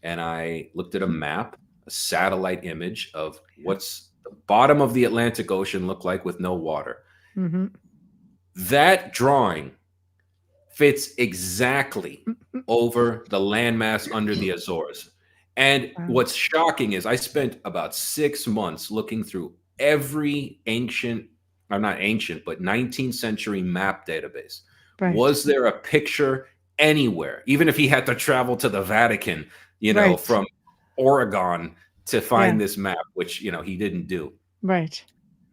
and I looked at a map, a satellite image of what's the bottom of the Atlantic Ocean look like with no water. That drawing fits exactly over the landmass under the Azores. And Wow. what's shocking is I spent about 6 months looking through every ancient, or not ancient, but 19th century map database. Right. Was there a picture anywhere, even if he had to travel to the Vatican, Right. from Oregon to find Yeah. this map, which, he didn't do? Right.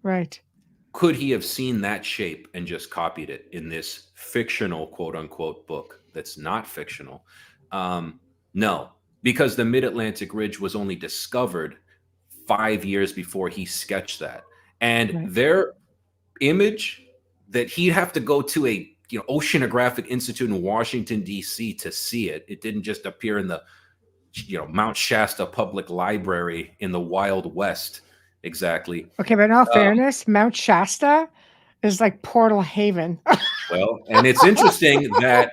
Right. Could he have seen that shape and just copied it in this fictional, quote unquote, book that's not fictional? No, because the Mid-Atlantic Ridge was only discovered 5 years before he sketched that. And Right. their image that he'd have to go to a Oceanographic Institute in Washington, D.C. to see it. It didn't just appear in the Mount Shasta Public Library in the Wild West. Exactly. Okay, but in all fairness, Mount Shasta is like Portal Haven. Well, and it's interesting that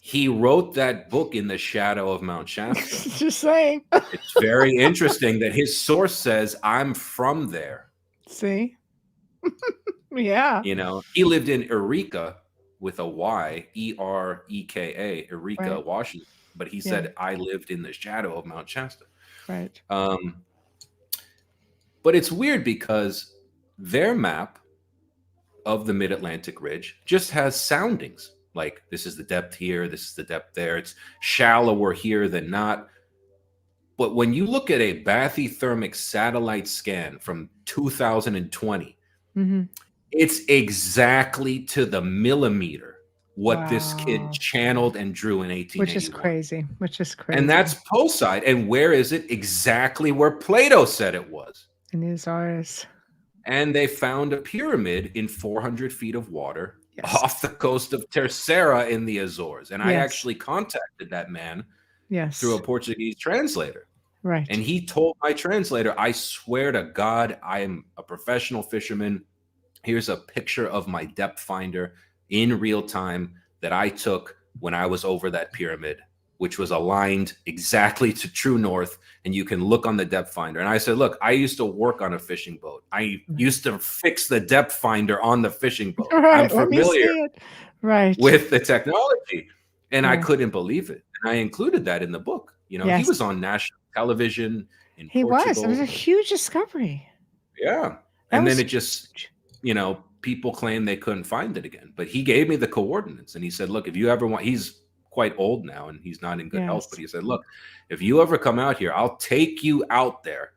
he wrote that book in the shadow of Mount Shasta. Just saying. It's very interesting that his source says, I'm from there. See? Yeah. He lived in Eureka with a Y, Ereka, Eureka, Right. Washington. But he said, I lived in the shadow of Mount Shasta. Right. But it's weird because their map of the Mid-Atlantic Ridge just has soundings. Like, this is the depth here, this is the depth there. It's shallower here than not. But when you look at a bathythermic satellite scan from 2020, it's exactly to the millimeter what this kid channeled and drew in 1881. Which is crazy. And that's Poseidon. And where is it? Exactly where Plato said it was. In his Azores. And they found a pyramid in 400 feet of water off the coast of Terceira in the Azores. And I actually contacted that man through a Portuguese translator. Right. And he told my translator, I swear to God, I am a professional fisherman. Here's a picture of my depth finder in real time that I took when I was over that pyramid, which was aligned exactly to true north. And you can look on the depth finder. And I said, look, I used to work on a fishing boat. I used to fix the depth finder on the fishing boat. I'm familiar with the technology. And I couldn't believe it. And I included that in the book. He was on national television in Portugal. It was a huge discovery. Yeah. And then it just, people claim they couldn't find it again. But he gave me the coordinates. And he said, look, if you ever want, he's quite old now and he's not in good health, but he said, look, if you ever come out here, I'll take you out there.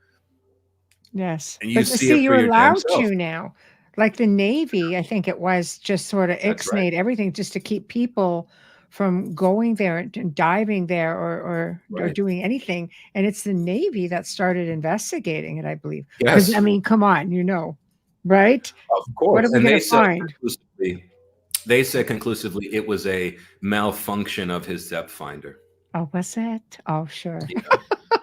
Yes. And you see you're allowed to now. Like the Navy, I think it was, just sort of ixnayed everything just to keep people from going there and diving there or doing anything. And it's the Navy that started investigating it, I believe. Yes. I mean, come on, right? Of course. What are we going to find? They said conclusively it was a malfunction of his depth finder. Oh, was it? Oh, sure. Yeah.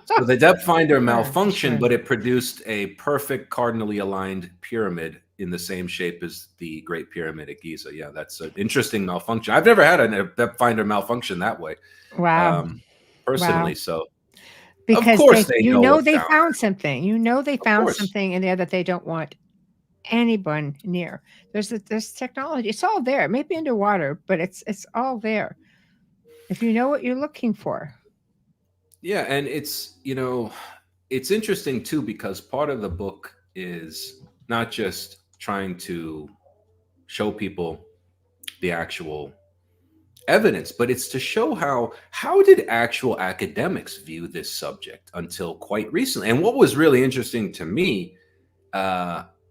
So the depth finder malfunctioned, but it produced a perfect cardinally aligned pyramid in the same shape as the Great Pyramid at Giza. Yeah, that's an interesting malfunction. I've never had a depth finder malfunction that way. Wow. Personally, wow. so. Because of course they found something. They found something in there that they don't want anyone near. There's technology. It's all there. It may be underwater, but it's all there. If you know what you're looking for. Yeah, and it's interesting too, because part of the book is not just trying to show people the actual evidence, but it's to show how did actual academics view this subject until quite recently. And what was really interesting to me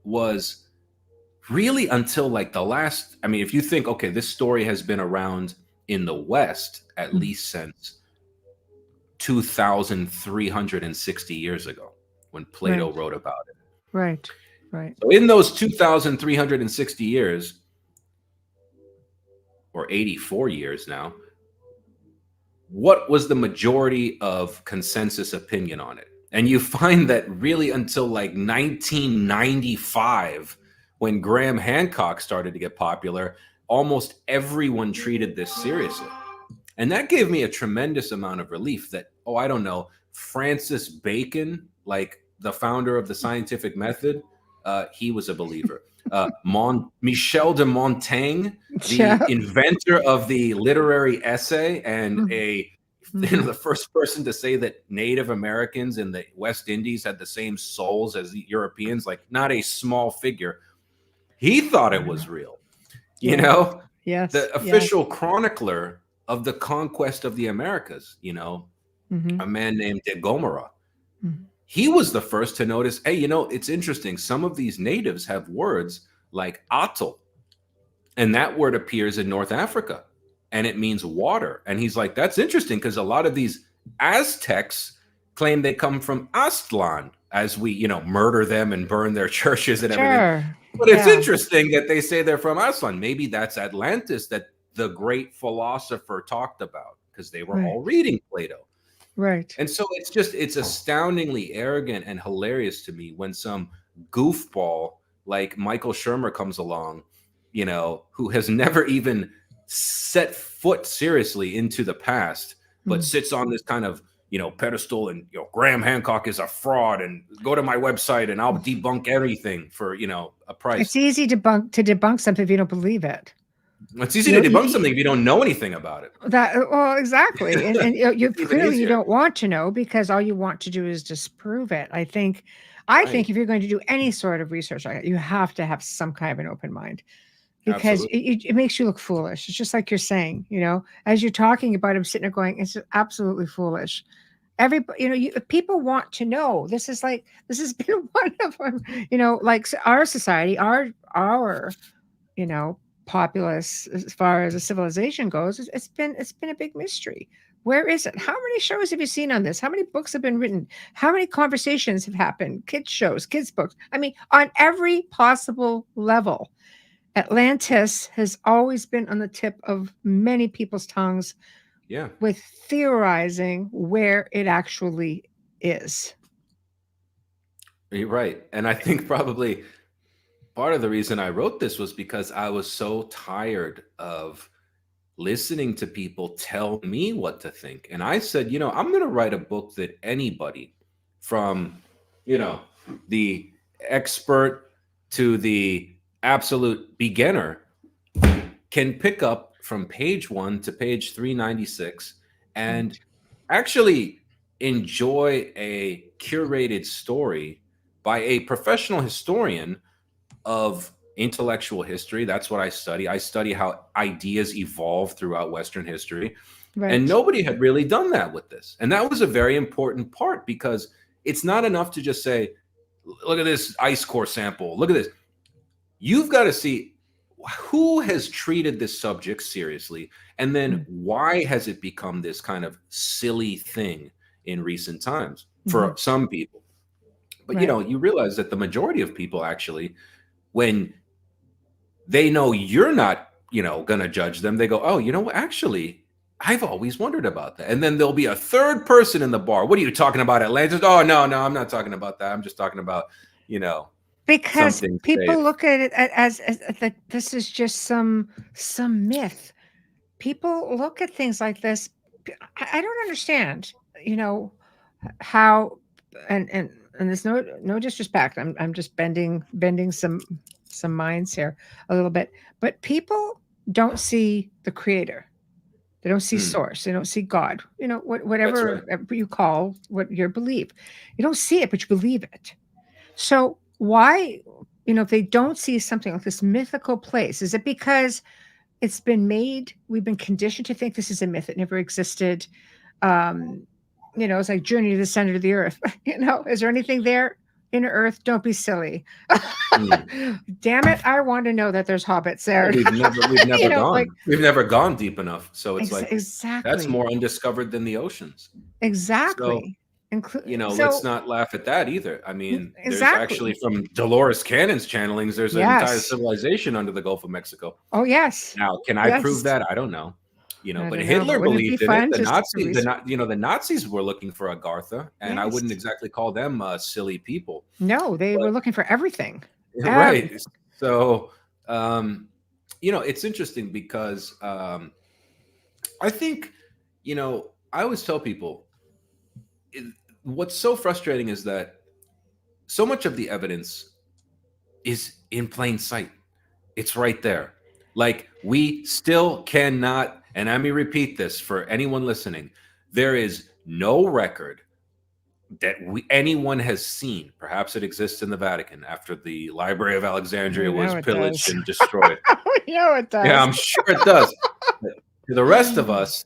was really until like the last, if you think, okay, this story has been around in the West at least since 2,360 years ago when Plato wrote about it. Right. So in those 2,360 years, or 84 years now, what was the majority of consensus opinion on it? And you find that really until like 1995, when Graham Hancock started to get popular, almost everyone treated this seriously. And that gave me a tremendous amount of relief that, I don't know, Francis Bacon, like the founder of the scientific method, he was a believer. Michel de Montaigne, the inventor of the literary essay and a Mhm. the first person to say that Native Americans in the West Indies had the same souls as the Europeans, like not a small figure. He thought it was real. You Yes. know, Yes. the Yes. official chronicler of the conquest of the Americas, Mhm. a man named de Gomara, Mhm. he was the first to notice, hey, it's interesting. Some of these natives have words like atl, and that word appears in North Africa and it means water. And he's like, that's interesting because a lot of these Aztecs claim they come from Aztlan as we, murder them and burn their churches and everything. Sure. But it's Yeah. interesting that they say they're from Aztlan. Maybe that's Atlantis that the great philosopher talked about because they were Right. all reading Plato. Right. And so it's astoundingly arrogant and hilarious to me when some goofball like Michael Shermer comes along, who has never even set foot seriously into the past, but Mm. sits on this kind of, pedestal and, Graham Hancock is a fraud and go to my website and I'll debunk everything for, a price. It's easy to debunk something if you don't believe it. It's easy to debunk something if you don't know anything about it. Well, exactly, and you Even clearly you easier. don't want to know because all you want to do is disprove it. I think Right. if you're going to do any sort of research like that, you have to have some kind of an open mind because Absolutely. it makes you look foolish. It's just like you're saying, as you're talking about him sitting there going, it's absolutely foolish. Everybody, people want to know. This has been one of them, like our society, our you know, populace as far as a civilization goes, it's been a big mystery. Where is it? How many shows have you seen on this? How many books have been written? How many conversations have happened? Kids shows, kids books. I mean, on every possible level, Atlantis has always been on the tip of many people's tongues Yeah. with theorizing where it actually is. You're right. And I think probably part of the reason I wrote this was because I was so tired of listening to people tell me what to think. And I said, I'm going to write a book that anybody from, you know, the expert to the absolute beginner can pick up from page 1 to page 396 and actually enjoy a curated story by a professional historian of intellectual history. That's what I study. I study how ideas evolve throughout Western history. And Right. nobody had really done that with this. And that was a very important part because it's not enough to just say, look at this ice core sample. Look at this. You've got to see who has treated this subject seriously. And then why has it become this kind of silly thing in recent times Mm-hmm. for some people? But, Right. you realize that the majority of people actually, when they know you're not, going to judge them, they go, oh, actually, I've always wondered about that. And then there'll be a third person in the bar. What are you talking about, Atlantis? Oh, no, I'm not talking about that. I'm just talking about, Because something people safe. look at it as that this is just some myth. People look at things like this. I don't understand, how and there's no disrespect. I'm just bending some minds here a little bit. But people don't see the creator. They don't see Hmm, source. They don't see God. that's Whatever right. you call what your belief. You don't see it, but you believe it. So why, if they don't see something like this mythical place, is it because it's been made, we've been conditioned to think this is a myth, it never existed? Um, it's like Journey to the Center of the Earth. Is there anything there in Earth? Don't be silly. Hmm. Damn it, I want to know that there's hobbits Well, there. we've never Like gone deep enough. So it's like that's exactly, more undiscovered than the oceans. So exactly. let's So not laugh at that either. I mean, there's actually exactly. from Dolores Cannon's channelings, there's an entire Yes. civilization under the Gulf of Mexico. Oh yes. Now, can I prove Yes. that? I don't know. I But don't know, but Hitler wouldn't it be believed in it. fun The just to Nazi, the Nazis were looking for Agartha, and I wouldn't Yes. exactly call them silly people. No, they But were looking for everything. right. Everything. So, it's interesting because I think, I always tell people it, what's so frustrating is that so much of the evidence is in plain sight. It's right there. Like we still cannot, and let me repeat this for anyone listening, There is no record that anyone has seen. Perhaps it exists in the Vatican after the Library of Alexandria was pillaged and destroyed. It does. Yeah, I'm sure it does. But to the rest of us,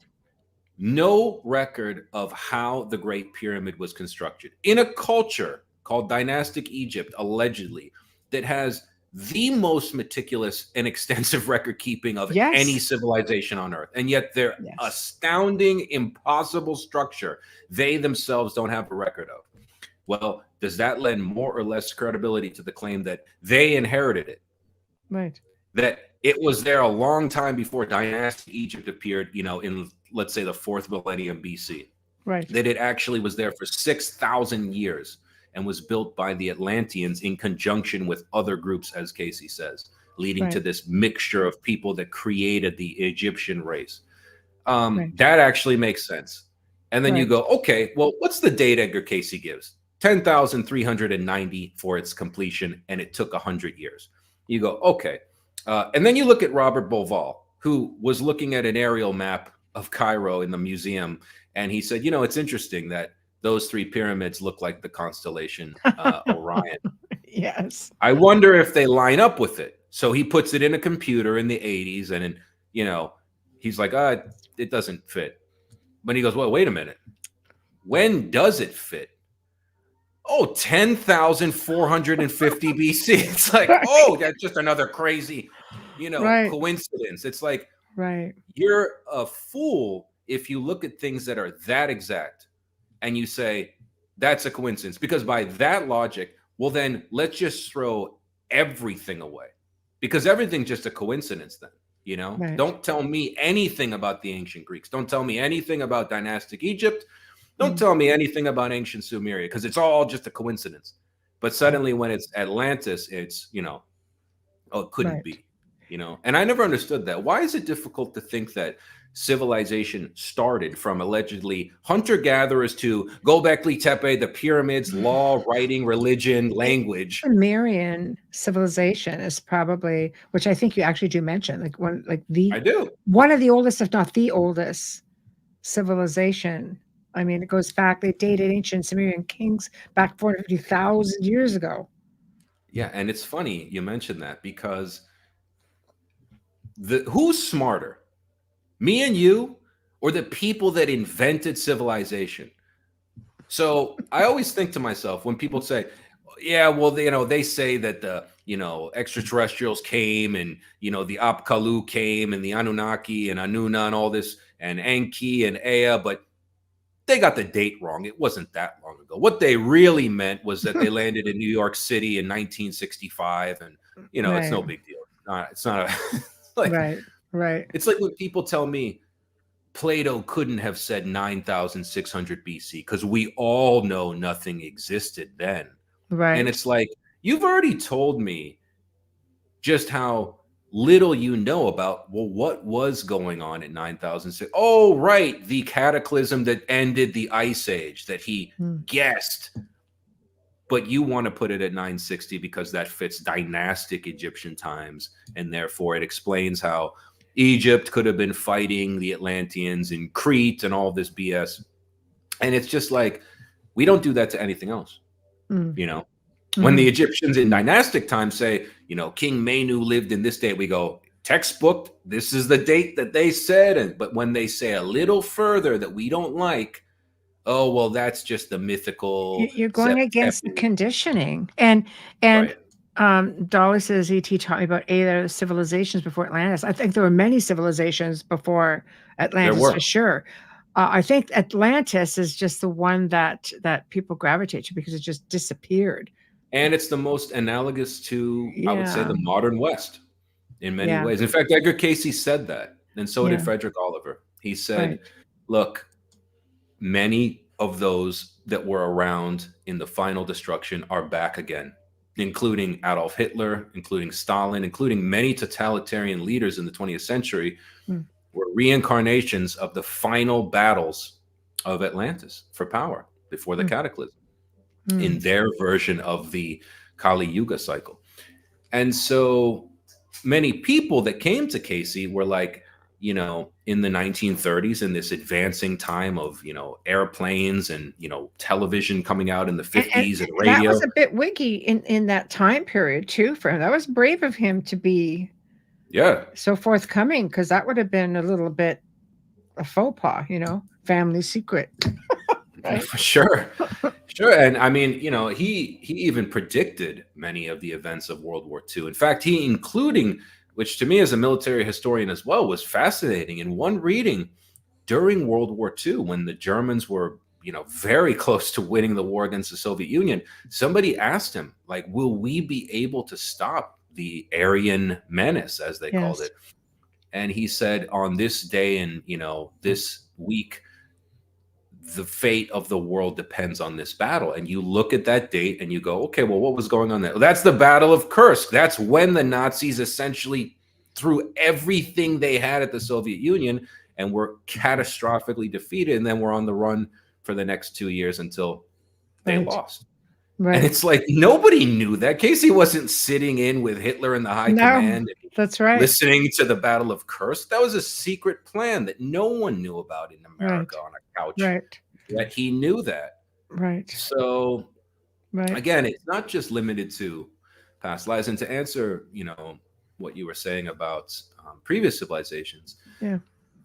no record of how the Great Pyramid was constructed in a culture called dynastic Egypt, allegedly, that has the most meticulous and extensive record keeping of any civilization on earth. And yet their astounding, impossible structure, they themselves don't have a record of. Well, does that lend more or less credibility to the claim that they inherited it? Right. That it was there a long time before dynastic Egypt appeared, in, let's say, the 4th millennium BC. Right. That it actually was there for 6,000 years and was built by the Atlanteans in conjunction with other groups, as Casey says, leading to this mixture of people that created the Egyptian race. That actually makes sense. And then you go, okay, well, what's the date Edgar Casey gives? 10,390 for its completion, and it took 100 years. You go, okay. And then you look at Robert Bauval, who was looking at an aerial map of Cairo in the museum, and he said, it's interesting that those 3 pyramids look like the constellation Orion. Yes. I wonder if they line up with it. So he puts it in a computer in the 80s, and he's like, it doesn't fit. But he goes, well, wait a minute. When does it fit? Oh, 10,450 BC. It's like, oh, that's just another crazy, coincidence. It's like, you're a fool if you look at things that are that exact and you say that's a coincidence, because by that logic, well, then let's just throw everything away, because everything's just a coincidence then. Don't tell me anything about the ancient Greeks. Don't tell me anything about dynastic Egypt. Don't tell me anything about ancient Sumeria, because it's all just a coincidence. But suddenly when it's Atlantis, it's, it couldn't be, And I never understood that. Why is it difficult to think that civilization started from allegedly hunter-gatherers to Göbekli Tepe, the pyramids, law, writing, religion, language? Sumerian civilization is probably, which I think you actually do mention, I do. One of the oldest, if not the oldest civilization. I mean, it goes back, they dated ancient Sumerian kings back 450,000 years ago. Yeah, and it's funny you mentioned that, because who's smarter, me and you, or the people that invented civilization? So I always think to myself when people say, yeah, well, they say that the, extraterrestrials came, and, the Apkallu came, and the Anunnaki and Anuna and all this, and Enki and Ea, but they got the date wrong. It wasn't that long ago. What they really meant was that they landed in New York City in 1965, and it's no big deal. It's not right. It's like when people tell me Plato couldn't have said 9,600 BC because we all know nothing existed then. Right. And it's like, you've already told me just how little you know about, well, what was going on at 9,006. Oh, right. The cataclysm that ended the Ice Age that he guessed. But you want to put it at 960 because that fits dynastic Egyptian times. And therefore it explains how Egypt could have been fighting the Atlanteans in Crete and all this BS. And it's just like, we don't do that to anything else. When the Egyptians in dynastic times say, King Menu lived in this date, we go, textbook, this is the date that they said. But when they say a little further that we don't like, oh, well, that's just the mythical. You're going against the conditioning. And Dolly says, E.T. taught me about 8 other civilizations before Atlantis. I think there were many civilizations before Atlantis, for sure. I think Atlantis is just the one that people gravitate to because it just disappeared. And it's the most analogous to, I would say, the modern West in many ways. In fact, Edgar Casey said that, and so did Frederick Oliver. He said, look, many of those that were around in the final destruction are back again, including Adolf Hitler, including Stalin, including many totalitarian leaders in the 20th century, were reincarnations of the final battles of Atlantis for power before the cataclysm in their version of the Kali Yuga cycle. And so many people that came to Casey were like, you know, in the 1930s, in this advancing time of, you know, airplanes and, you know, television coming out in the 50s and that radio. was a bit wiggy in that time period too for him. That was brave of him to be so forthcoming, because that would have been a little bit a faux pas, you know, family secret. Right? Sure. And I mean, you know, he even predicted many of the events of World War II. In fact, he including, which to me as a military historian as well was fascinating, in one reading during World War II, when the Germans were, you know, very close to winning the war against the Soviet Union, somebody asked him, like, will we be able to stop the Aryan menace, as they called it? And he said, on this day and, you know, this week, the fate of the world depends on this battle. And you look at that date and you go, okay, well, what was going on there? Well, that's the Battle of Kursk. That's when the Nazis essentially threw everything they had at the Soviet Union and were catastrophically defeated. And then we're on the run for the next 2 years until they lost. Right. And it's like, nobody knew that. Casey wasn't sitting in with Hitler in the high command. That's right. Listening to the Battle of Kursk. That was a secret plan that no one knew about in America on a couch. Right. Yet he knew that. Right. So, again, it's not just limited to past lives. And to answer, you know, what you were saying about previous civilizations,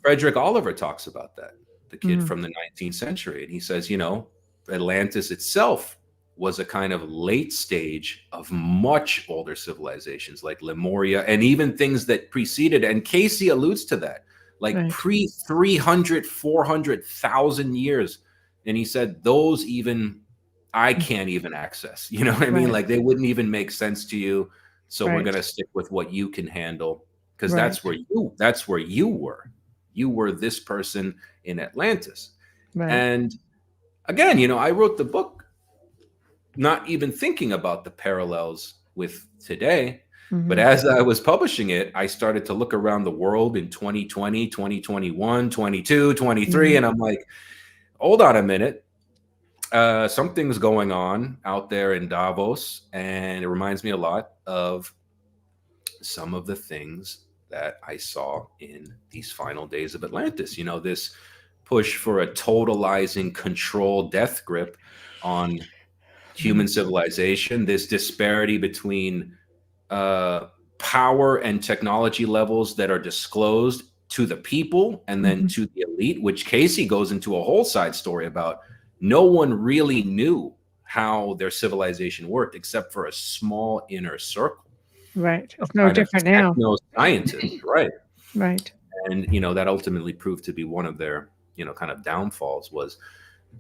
Frederick Oliver talks about that, the kid from the 19th century. And he says, you know, Atlantis itself was a kind of late stage of much older civilizations like Lemuria, and even things that preceded. And Casey alludes to that, like pre 300, 400,000 years. And he said, those even I can't even access, you know what I mean? Like they wouldn't even make sense to you. So we're going to stick with what you can handle, because that's where you were. You were this person in Atlantis. And again, you know, I wrote the book not even thinking about the parallels with today. But as I was publishing it, I started to look around the world in 2020, 2021, 22, 23. And I'm like, hold on a minute. Something's going on out there in Davos. And it reminds me a lot of some of the things that I saw in these final days of Atlantis. You know, this push for a totalizing control death grip on human civilization, this disparity between power and technology levels that are disclosed to the people and then to the elite, which Casey goes into a whole side story about. No one really knew how their civilization worked except for a small inner circle. Right. It's no different now. No scientists, right. Right. And, you know, that ultimately proved to be one of their, you know, kind of downfalls, was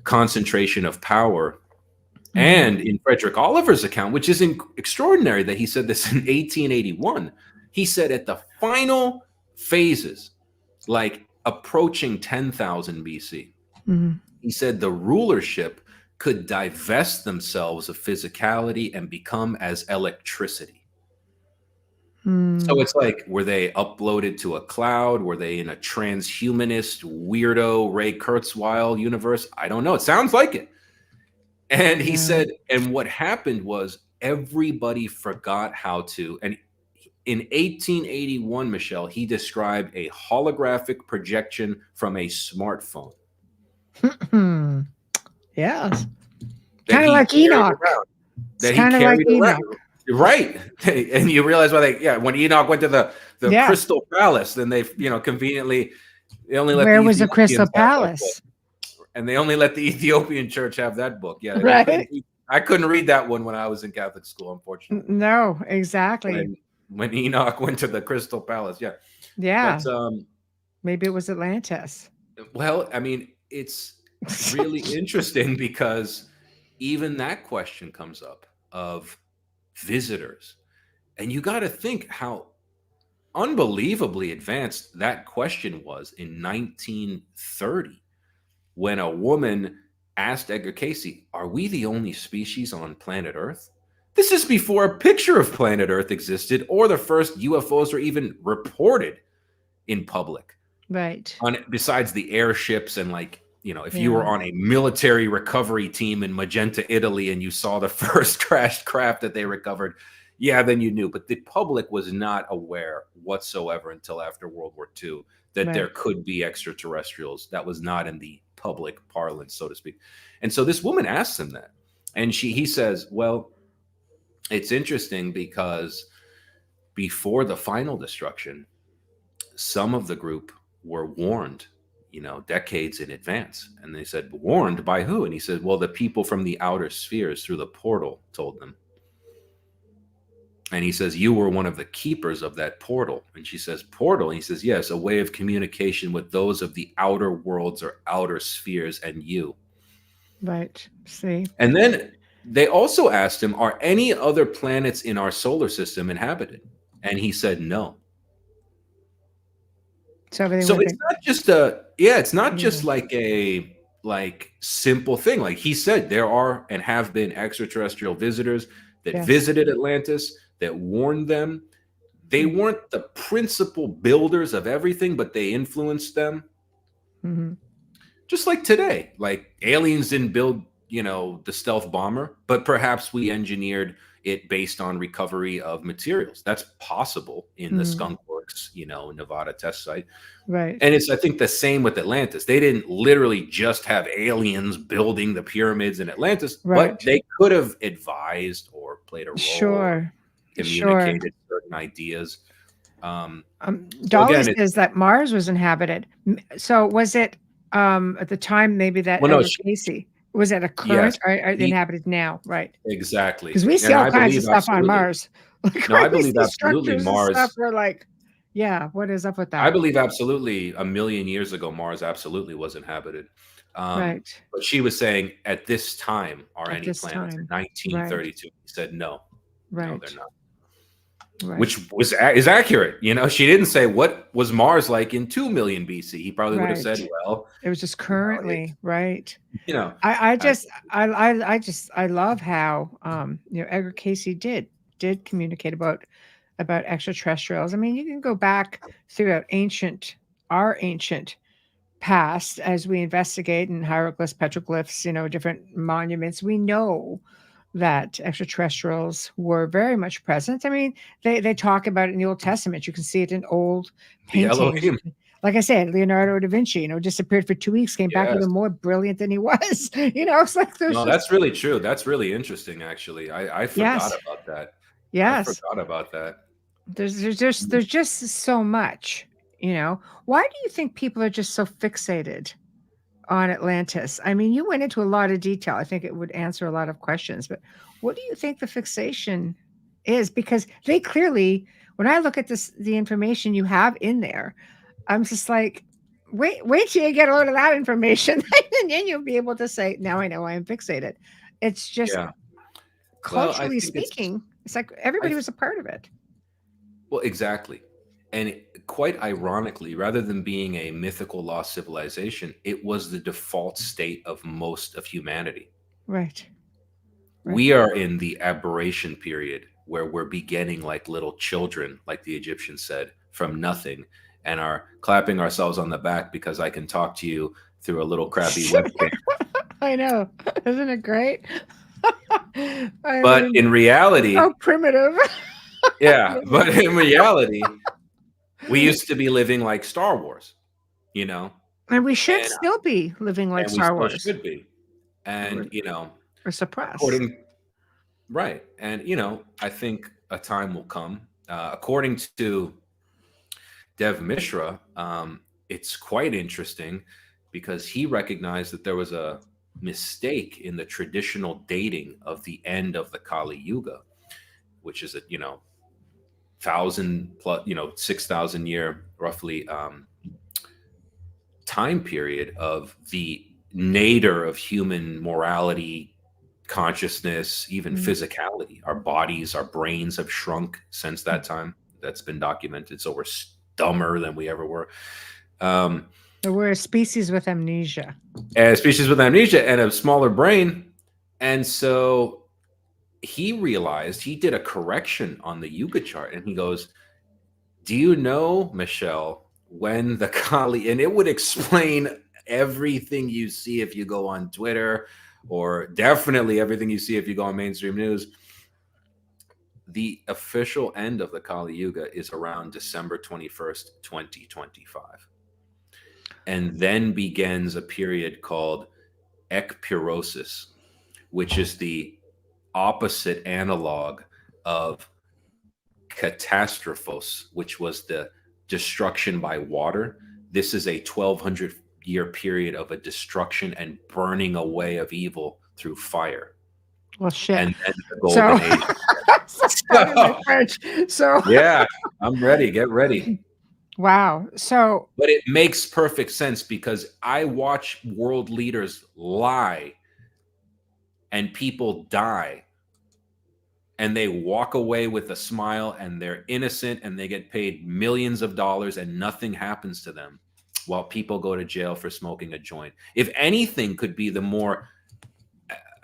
concentration of power. And in Frederick Oliver's account, which is extraordinary that he said this in 1881, he said at the final phases, like approaching 10,000 BC, he said the rulership could divest themselves of physicality and become as electricity. So it's like, were they uploaded to a cloud? Were they in a transhumanist, weirdo Ray Kurzweil universe? I don't know. It sounds like it. And he said, and what happened was everybody forgot how to. And in 1881, Michelle, he described a holographic projection from a smartphone. Yes. Kind of like Enoch. That he carried around. Right. And you realize why when Enoch went to the Crystal Palace, then they, you know, conveniently, they only let Where was the Crystal Palace? And they only let the Ethiopian church have that book. Yeah. Right. I couldn't read that one when I was in Catholic school, unfortunately. No, exactly. When Enoch went to the Crystal Palace. Yeah. Yeah. But, maybe it was Atlantis. Well, I mean, it's really interesting because even that question comes up of visitors. And you got to think how unbelievably advanced that question was in 1930. When a woman asked Edgar Casey, are we the only species on planet Earth? This is before a picture of planet Earth existed or the first UFOs were even reported in public. Right. Besides the airships and, like, you know, if you were on a military recovery team in Magenta, Italy, and you saw the first crashed craft that they recovered, then you knew. But the public was not aware whatsoever until after World War II that Right. there could be extraterrestrials. That was not in the public parlance, so to speak. And so this woman asks him that, and he says, well, it's interesting because before the final destruction, some of the group were warned, decades in advance. And they said, warned by who? And he said, well, the people from the outer spheres through the portal told them. And he says, you were one of the keepers of that portal. And she says, portal? And he says, yes, a way of communication with those of the outer worlds or outer spheres and you. Right. See? And then they also asked him, are any other planets in our solar system inhabited? And he said, no. So it's not just it's not just like a simple thing. Like he said, there are and have been extraterrestrial visitors that visited Atlantis, that warned them. They weren't the principal builders of everything, but they influenced them. Mm-hmm. Just like today, like aliens didn't build, the stealth bomber, but perhaps we engineered it based on recovery of materials. That's possible in the Skunk Works, Nevada test site. Right. And it's, I think, the same with Atlantis. They didn't literally just have aliens building the pyramids in Atlantis, but they could have advised or played a role. Sure. Communicated certain ideas. Dolly says that Mars was inhabited. So was it at the time maybe that Casey? Was it a current or inhabited now? Right. Exactly. Because we see all kinds of stuff on Mars. No, I believe absolutely Mars. Stuff we're like, yeah, what is up with that? I believe absolutely a million years ago, Mars absolutely was inhabited. Right. But she was saying at this time, are any planets in 1932? He said no. Right. No, they're not. Right. Which is accurate. She didn't say what was Mars like in 2 million BC. He probably would have said, well, it was just currently, right. I love how Edgar Casey did communicate about extraterrestrials. I mean, you can go back throughout our ancient past as we investigate in hieroglyphs, petroglyphs, different monuments. We know that extraterrestrials were very much present. I mean, they talk about it in the Old Testament. You can see it in old paintings. Like I said, Leonardo da Vinci, disappeared for 2 weeks, came back even more brilliant than he was. It's like no, that's really true. That's really interesting, actually. I forgot about that. Yes, I forgot about that. There's just so much. Why do you think people are just so fixated on Atlantis? I mean, you went into a lot of detail. I think it would answer a lot of questions, but what do you think the fixation is? Because they clearly, when I look at the information you have in there, I'm just like, wait till you get a load of that information, and then you'll be able to say, now I know I am fixated. It's just culturally speaking, it's like everybody was a part of it. Well, exactly. And quite ironically, rather than being a mythical lost civilization, it was the default state of most of humanity. Right. We are in the aberration period where we're beginning like little children, like the Egyptians said, from nothing, and are clapping ourselves on the back because I can talk to you through a little crappy webcam. I know. Isn't it great? In reality... How primitive. Yeah, but in reality... we used to be living like Star Wars, and we should still be living like Star Wars. Should be, and we're suppressed. Right, and I think a time will come. According to Dev Mishra, it's quite interesting because he recognized that there was a mistake in the traditional dating of the end of the Kali Yuga, which is 1,000 plus, 6,000 year roughly time period of the nadir of human morality, consciousness, even physicality. Our bodies, our brains have shrunk since that time. That's been documented. So we're dumber than we ever were. We're a species with amnesia. A species with amnesia and a smaller brain. And so he realized, he did a correction on the Yuga chart, and he goes, do you know, Michelle, when the Kali, and it would explain everything you see if you go on Twitter, or definitely everything you see if you go on mainstream news. The official end of the Kali Yuga is around December 21st, 2025. And then begins a period called ekpyrosis, which is the opposite analog of catastrophos, which was the destruction by water. This is a 1200-year period of a destruction and burning away of evil through fire. Well, shit. And then the golden age. Pardon my French. So Yeah, I'm ready. Get ready. wow. So But it makes perfect sense because I watch world leaders lie and people die and they walk away with a smile and they're innocent and they get paid millions of dollars and nothing happens to them while people go to jail for smoking a joint. If anything could be the more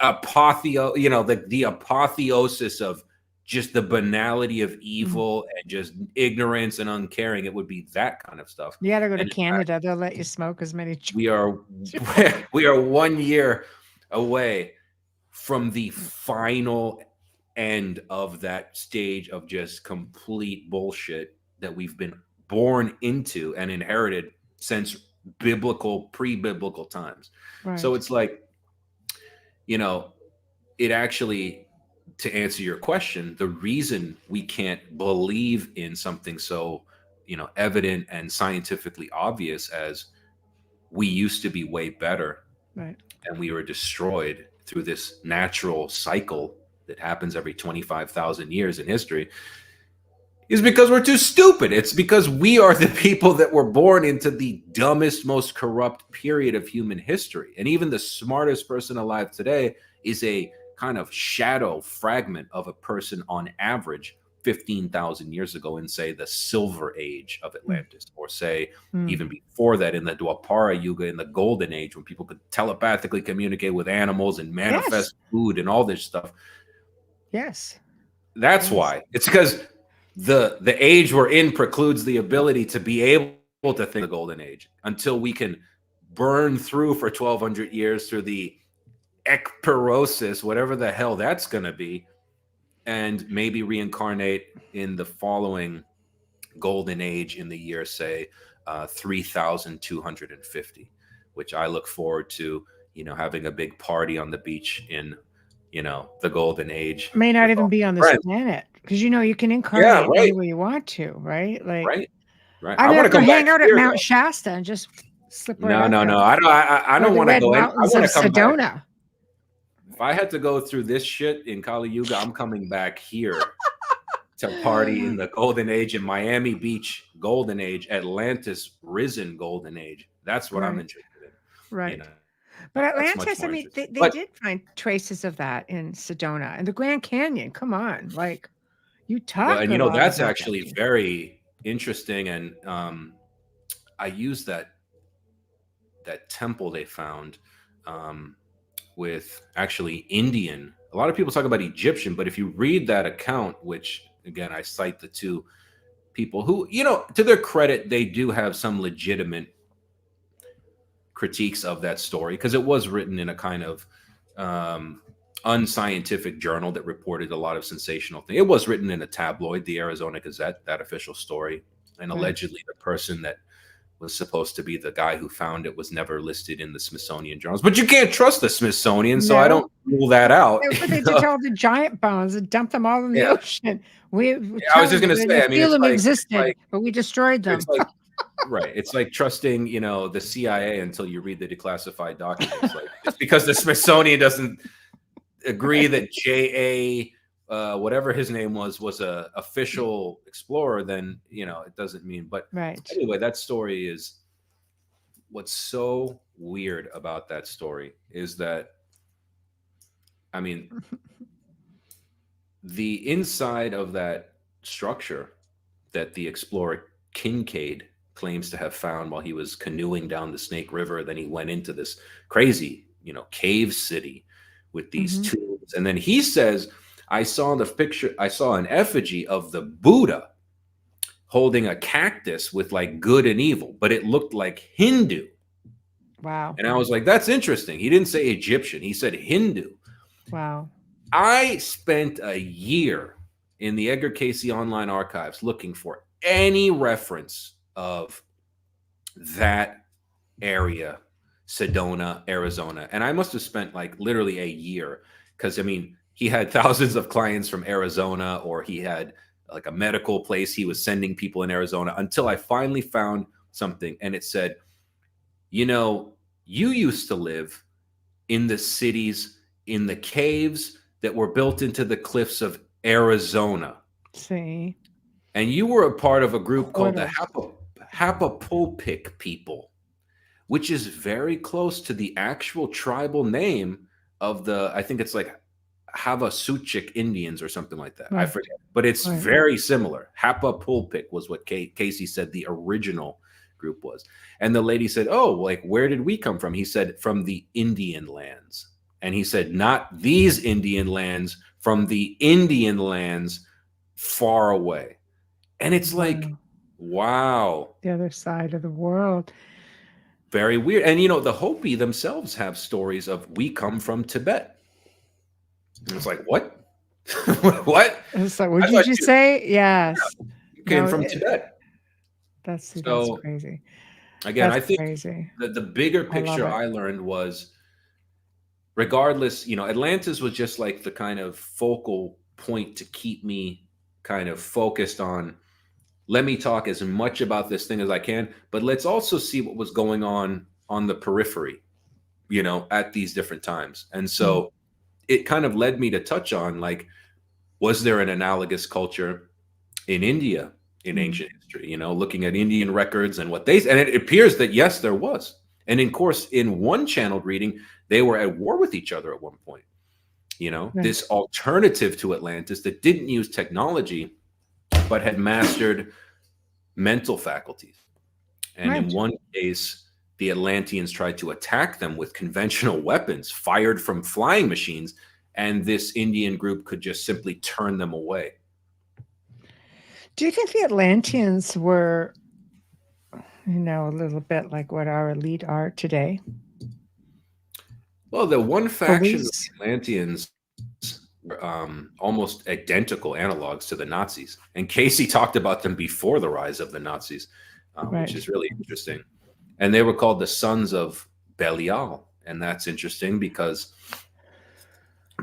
the apotheosis of just the banality of evil and just ignorance and uncaring, it would be that kind of stuff. you got to go to And Canada. They'll let you smoke as many. we are 1 year away from the final end of that stage of just complete bullshit that we've been born into and inherited since pre-biblical times. Right. So it's like, it actually, to answer your question, the reason we can't believe in something so, evident and scientifically obvious as we used to be way better, right, and we were destroyed through this natural cycle that happens every 25,000 years in history, is because we're too stupid. It's because we are the people that were born into the dumbest, most corrupt period of human history. And even the smartest person alive today is a kind of shadow fragment of a person on average 15,000 years ago in, say, the Silver Age of Atlantis, or say even before that in the Dwapara Yuga, in the Golden Age, when people could telepathically communicate with animals and manifest food and all this stuff. Yes. That's why. It's because the age we're in precludes the ability to be able to think the Golden Age until we can burn through for 1,200 years through the ekpyrosis, whatever the hell that's going to be, and maybe reincarnate in the following Golden Age in the year, say, 3,250, which I look forward to, having a big party on the beach in, the Golden Age. May not even be on this planet, because you can incarnate anywhere you want to, right? Like, right. I want to go hang out at Mount Shasta and just slip right out. No. I don't want to go in. I want to come Sedona. back. If I had to go through this shit in Kali Yuga, I'm coming back here to party in the Golden Age, in Miami Beach Golden Age, Atlantis risen Golden Age. That's what I'm interested in. Right. But Atlantis, I mean, they did find traces of that in Sedona and the Grand Canyon. Come on, like, you talk. And that's actually very interesting. And I used that temple they found with actually Indian. A lot of people talk about Egyptian, but if you read that account, which again I cite the two people who, to their credit, they do have some legitimate critiques of that story, because it was written in a kind of unscientific journal that reported a lot of sensational things. It was written in a tabloid, the Arizona Gazette, that official story, and allegedly the person that was supposed to be the guy who found it was never listed in the Smithsonian journals. But you can't trust the Smithsonian, so I don't rule that out. They took all the giant bones and dumped them all in the ocean. I was just going to say, I mean, it's like, existed, but we destroyed them. It's like, right. It's like trusting, the CIA until you read the declassified documents. Like, just because the Smithsonian doesn't agree that J.A. Whatever his name was a official explorer, then it doesn't mean. But anyway, that story is, what's so weird about that story is that, I mean, the inside of that structure that the explorer Kincaid claims to have found while he was canoeing down the Snake River, then he went into this crazy, cave city with these tombs, and then he says, I saw the picture, I saw an effigy of the Buddha holding a cactus with like good and evil, but it looked like Hindu. Wow. And I was like, that's interesting. He didn't say Egyptian, he said Hindu. Wow. I spent a year in the Edgar Cayce online archives looking for any reference of that area, Sedona, Arizona. And I must have spent like literally a year because, I mean, he had thousands of clients from Arizona, or he had like a medical place he was sending people in Arizona, until I finally found something and it said, you know, you used to live in the cities, in the caves that were built into the cliffs of Arizona. See, And you were a part of a group called the hoarders. Hapapulpik people, which is very close to the actual tribal name of the, I think it's like Havasuchik Indians or something like that. I Right, forget, but it's right. very similar. Hapapulpik was what Casey said the original group was. And the lady said, oh, like, where did we come from? He said, from the Indian lands. And he said, not these Indian lands, from the Indian lands far away. And it's like, wow. The other side of the world. Very weird. And, you know, the Hopi themselves have stories of, we come from Tibet. And it's like, what? What? It's like, what did you say? Yes. You came No, from Tibet. That's So, crazy. again, That's I think crazy. the bigger I love picture it. I learned was, regardless, you know, Atlantis was just like the kind of focal point to keep me kind of focused on, let me talk as much about this thing as I can, but let's also see what was going on the periphery, you know, at these different times. And so it kind of led me to touch on, like, was there an analogous culture in India in ancient history, you know, looking at Indian records and what they, and it appears that yes, there was. And in course, in one channeled reading, they were at war with each other at one point, you know, Right. this alternative to Atlantis that didn't use technology, but had mastered mental faculties. And in Right. one case, the Atlanteans tried to attack them with conventional weapons fired from flying machines, and this Indian group could just simply turn them away. Do you think the Atlanteans were, you know, a little bit like what our elite are today? Well, the one faction of Police? the Atlanteans were almost identical analogs to the Nazis. And Casey talked about them before the rise of the Nazis, Right. which is really interesting. And they were called the sons of Belial. And that's interesting because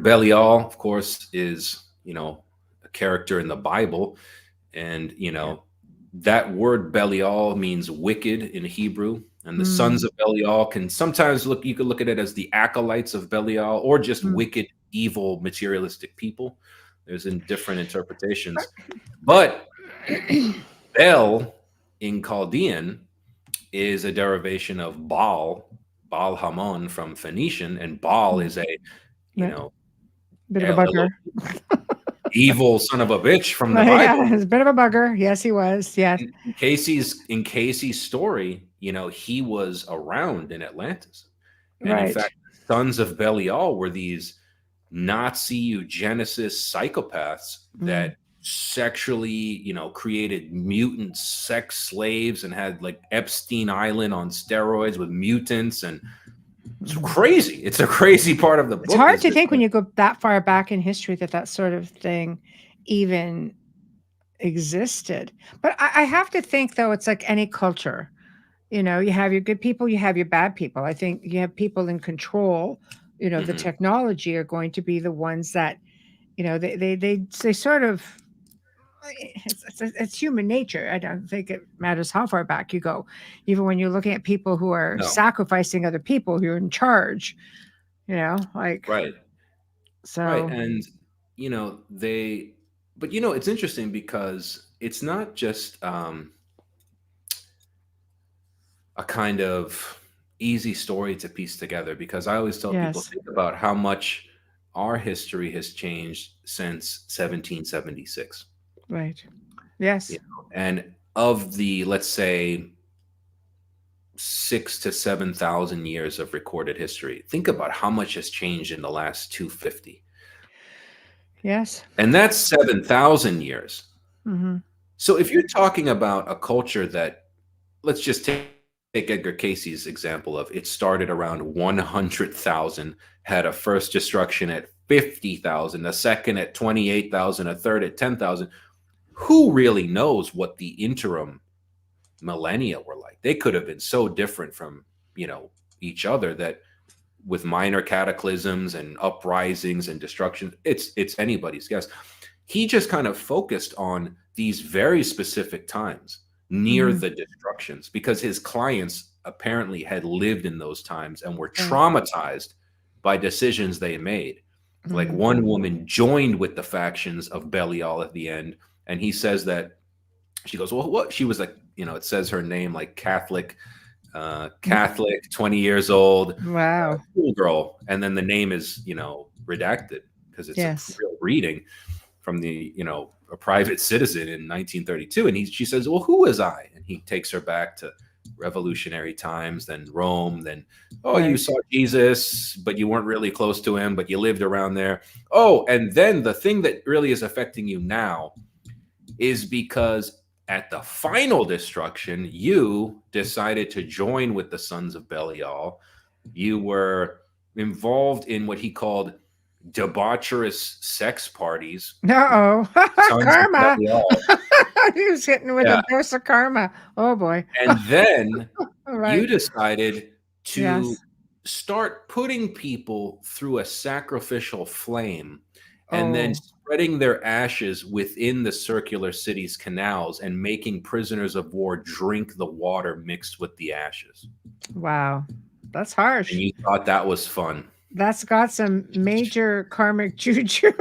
Belial, of course, is, you know, a character in the Bible. And, you know, that word Belial means wicked in Hebrew. And the sons of Belial can sometimes look, you could look at it as the acolytes of Belial, or just wicked, evil, materialistic people. There's in different interpretations. But Bel in Chaldean is a derivation of Baal, Baal Hamon from Phoenician, and Baal is a, you Right. know, Bit of a bugger. evil son of a bitch from the Bible. Yeah, he's a bit of a bugger. Yes, he was. Yes. In Casey's story, you know, he was around in Atlantis. And in Right. fact, the sons of Belial were these Nazi eugenicist psychopaths that sexually, you know, created mutant sex slaves and had like Epstein Island on steroids with mutants. And it's crazy. It's a crazy part of the book. It's hard to think when you go that far back in history that sort of thing even existed. But I have to think, though, it's like any culture. You know, you have your good people, you have your bad people. I think you have people in control. You know, the technology are going to be the ones that, you know, they sort of, it's human nature. I don't think it matters how far back you go. Even when you're looking at people who are sacrificing other people who are in charge, you know, like. Right. So. Right. And, you know, but, you know, it's interesting because it's not just a kind of easy story to piece together, because I always tell people, think about how much our history has changed since 1776. Right. Yes. You know, and of the, let's say, 6,000 to 7,000 years of recorded history, think about how much has changed in the last 250. Yes. And that's 7,000 years. Mm-hmm. So if you're talking about a culture that, let's just take Edgar Casey's example of, it started around 100,000, had a first destruction at 50,000, a second at 28,000, a third at 10,000. Who really knows what the interim millennia were like? They could have been so different from each other, that with minor cataclysms and uprisings and destruction, it's anybody's guess. He just kind of focused on these very specific times near the destructions, because his clients apparently had lived in those times and were traumatized by decisions they made. Like one woman joined with the factions of Belial at the end, and he says that she goes, well, what? She was like, it says her name like Catholic, 20 years old, Wow. Cool girl, and then the name is redacted because it's a real reading from the a private citizen in 1932, and she says, well, who was I? And he takes her back to revolutionary times, then Rome, then you saw Jesus, but you weren't really close to him, but you lived around there. And then the thing that really is affecting you now is because at the final destruction, you decided to join with the sons of Belial. You were involved in what he called debaucherous sex parties. Karma. He was hitting with a dose of karma. Oh boy. And then you decided to start putting people through a sacrificial flame and then spreading their ashes within the circular city's canals and making prisoners of war drink the water mixed with the ashes. Wow. That's harsh. And you thought that was fun. That's got some major karmic juju.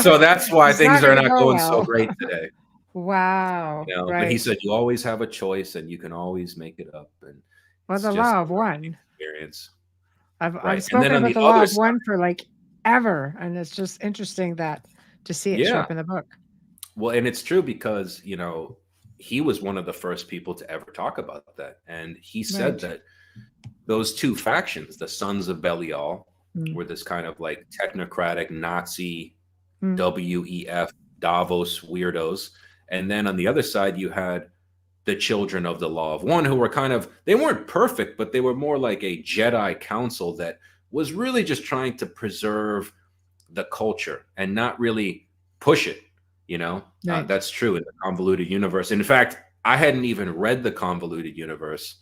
So that's why things are not going so great today. Wow. But he said you always have a choice and you can always make it up. And the law of one. Experience. I've spoken about the law of one for like ever, and it's just interesting to see it show up in the book. Well, and it's true because he was one of the first people to ever talk about that, and he said that those two factions, the sons of Belial, were this kind of like technocratic Nazi WEF Davos weirdos, and then on the other side you had the children of the law of one, who were they weren't perfect, but they were more like a Jedi council that was really just trying to preserve the culture and not really push it. That's true in the convoluted universe. In fact, I hadn't even read the convoluted universe,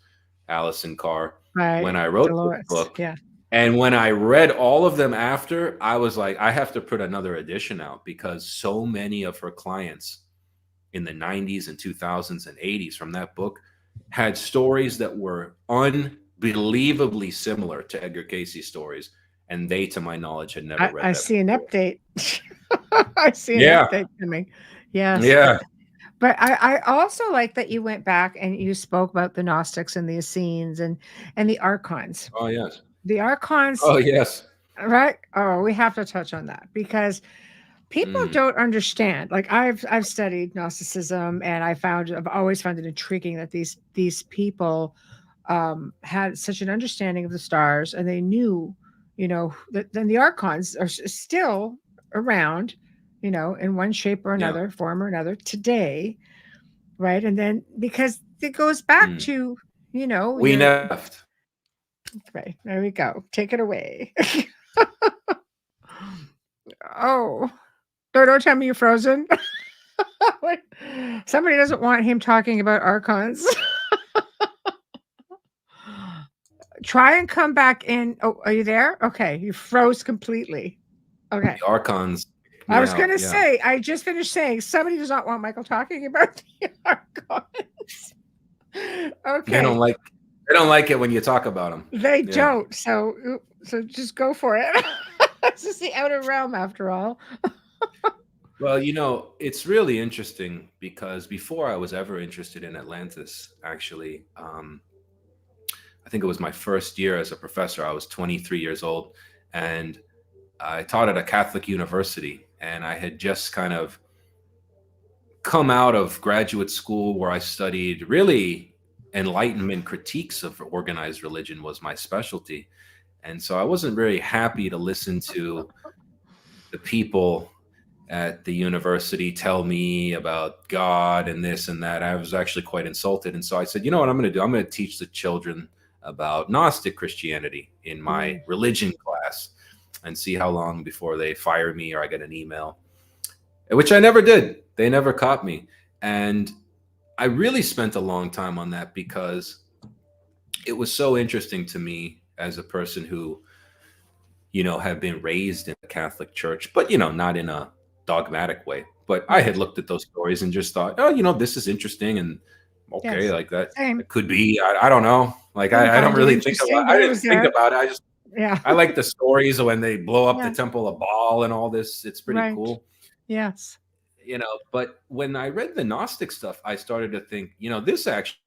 Alison Carr, when I wrote the book. Yeah. And when I read all of them after, I was like, I have to put another edition out, because so many of her clients in the 90s and 2000s and 80s from that book had stories that were unbelievably similar to Edgar Cayce's stories. And they, to my knowledge, had never read that. I see an update. I see an update coming. Yes. Yeah. But I also like that you went back and you spoke about the Gnostics and the Essenes and the Archons. Oh, yes. The Archons. Oh, yes. Right. Oh, we have to touch on that, because people don't understand. Like I've studied Gnosticism, and I've always found it intriguing that these people had such an understanding of the stars, and they knew, that then the Archons are still around, in one shape or another, form or another today. Right. And then because it goes back to, we left. Right. There we go. Take it away. Oh, don't tell me you're frozen. Somebody doesn't want him talking about Archons. Try and come back in. Oh, are you there? Okay. You froze completely. Okay. The Archons. I was going to say, I just finished saying somebody does not want Michael talking about the Archons. Okay. They don't like it when you talk about them. They don't. So just go for it. This is the outer realm, after all. Well, it's really interesting, because before I was ever interested in Atlantis, actually, I think it was my first year as a professor. I was 23 years old, and I taught at a Catholic university, and I had just kind of come out of graduate school where I studied really Enlightenment critiques of organized religion was my specialty. And so I wasn't very happy to listen to the people at the university tell me about God and this and that. I was actually quite insulted. And so I said, you know what I'm going to do? I'm going to teach the children about Gnostic Christianity in my religion class and see how long before they fire me or I get an email, which I never did. They never caught me. And I really spent a long time on that, because it was so interesting to me as a person who, have been raised in the Catholic Church, but, not in a dogmatic way. But I had Right. looked at those stories and just thought, oh, this is interesting. And okay, Yes. like that, Same. it could be, I don't know. Like, I I don't find it really think about, interesting, but I it didn't was think there. about it. Yeah. I like the stories of when they blow up the Yeah. Temple of Baal and all this. It's pretty Right. cool. Yes. But when I read the Gnostic stuff, I started to think, this actually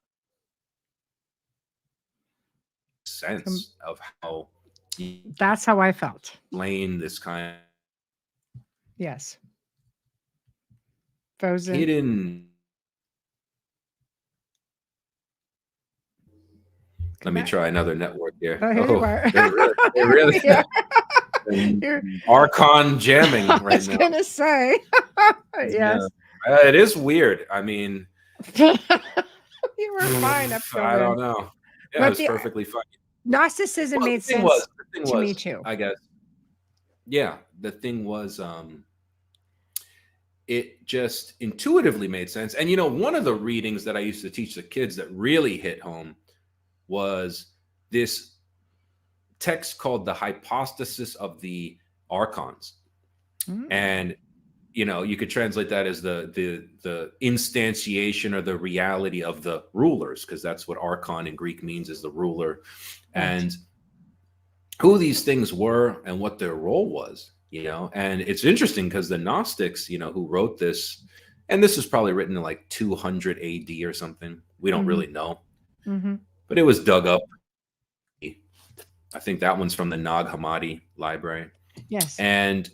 makes Com- sense of how you That's how I felt. explain this kind of Yes. Frozen. hidden. Come Let me back. try another network here. Oh, here you Oh, are. they're really Yeah. and You're, Archon jamming I right was now. gonna say. Yeah, Yes. it is weird. I mean, You were fine up till I then. don't know. Yeah, But it's the perfectly fine. Gnosticism Well, made sense the thing to me was, too. I guess, yeah, the thing was, it just intuitively made sense. And one of the readings that I used to teach the kids that really hit home was this text called the Hypostasis of the Archons. Mm. And you could translate that as the instantiation or the reality of the rulers, because that's what archon in Greek means, is the ruler. Right. And who these things were and what their role was. And it's interesting because the Gnostics, who wrote this, and this was probably written in like 200 AD or something, we don't really know, but it was dug up. I think that one's from the Nag Hammadi library. Yes. And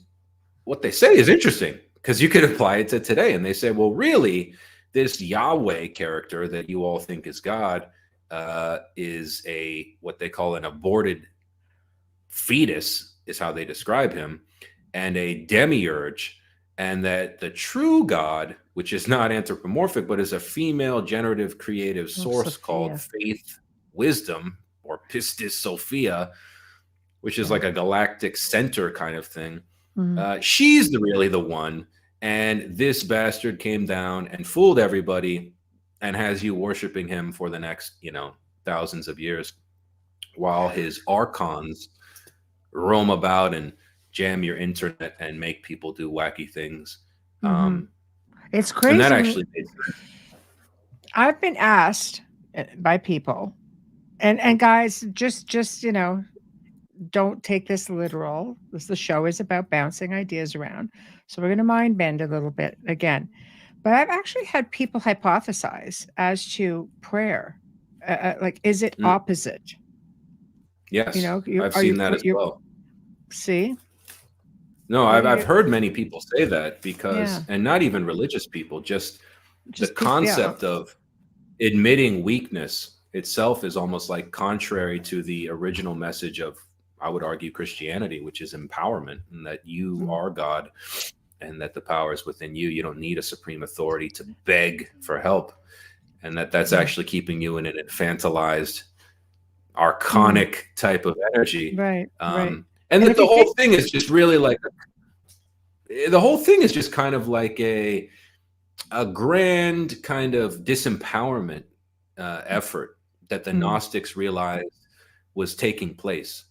what they say is interesting, because you could apply it to today. And they say, well, really, this Yahweh character that you all think is God is what they call an aborted fetus, is how they describe him, and a demiurge. And that the true God, which is not anthropomorphic, but is a female generative creative source called faith, wisdom, or Pistis Sophia, which is like a galactic center kind of thing. She's really the one. And this bastard came down and fooled everybody and has you worshiping him for the next, thousands of years, while his archons roam about and jam your internet and make people do wacky things. It's crazy. And that actually made sense. I've been asked by people, and guys, just don't take this literal. The show is about bouncing ideas around. So we're going to mind bend a little bit again. But I've actually had people hypothesize as to prayer. Like, is it opposite? Yes, I've seen that as well. See? No, I've heard many people say that, because, Yeah. and not even religious people, just the Just concept of admitting weakness itself is almost like contrary to the original message of, I would argue, Christianity, which is empowerment, and that you are God and that the power is within you. You don't need a supreme authority to beg for help, and that's actually keeping you in an infantilized, archonic type of energy. Right. And that the whole thing is just really like, the whole thing is just kind of like a grand kind of disempowerment effort that the Gnostics realized was taking place,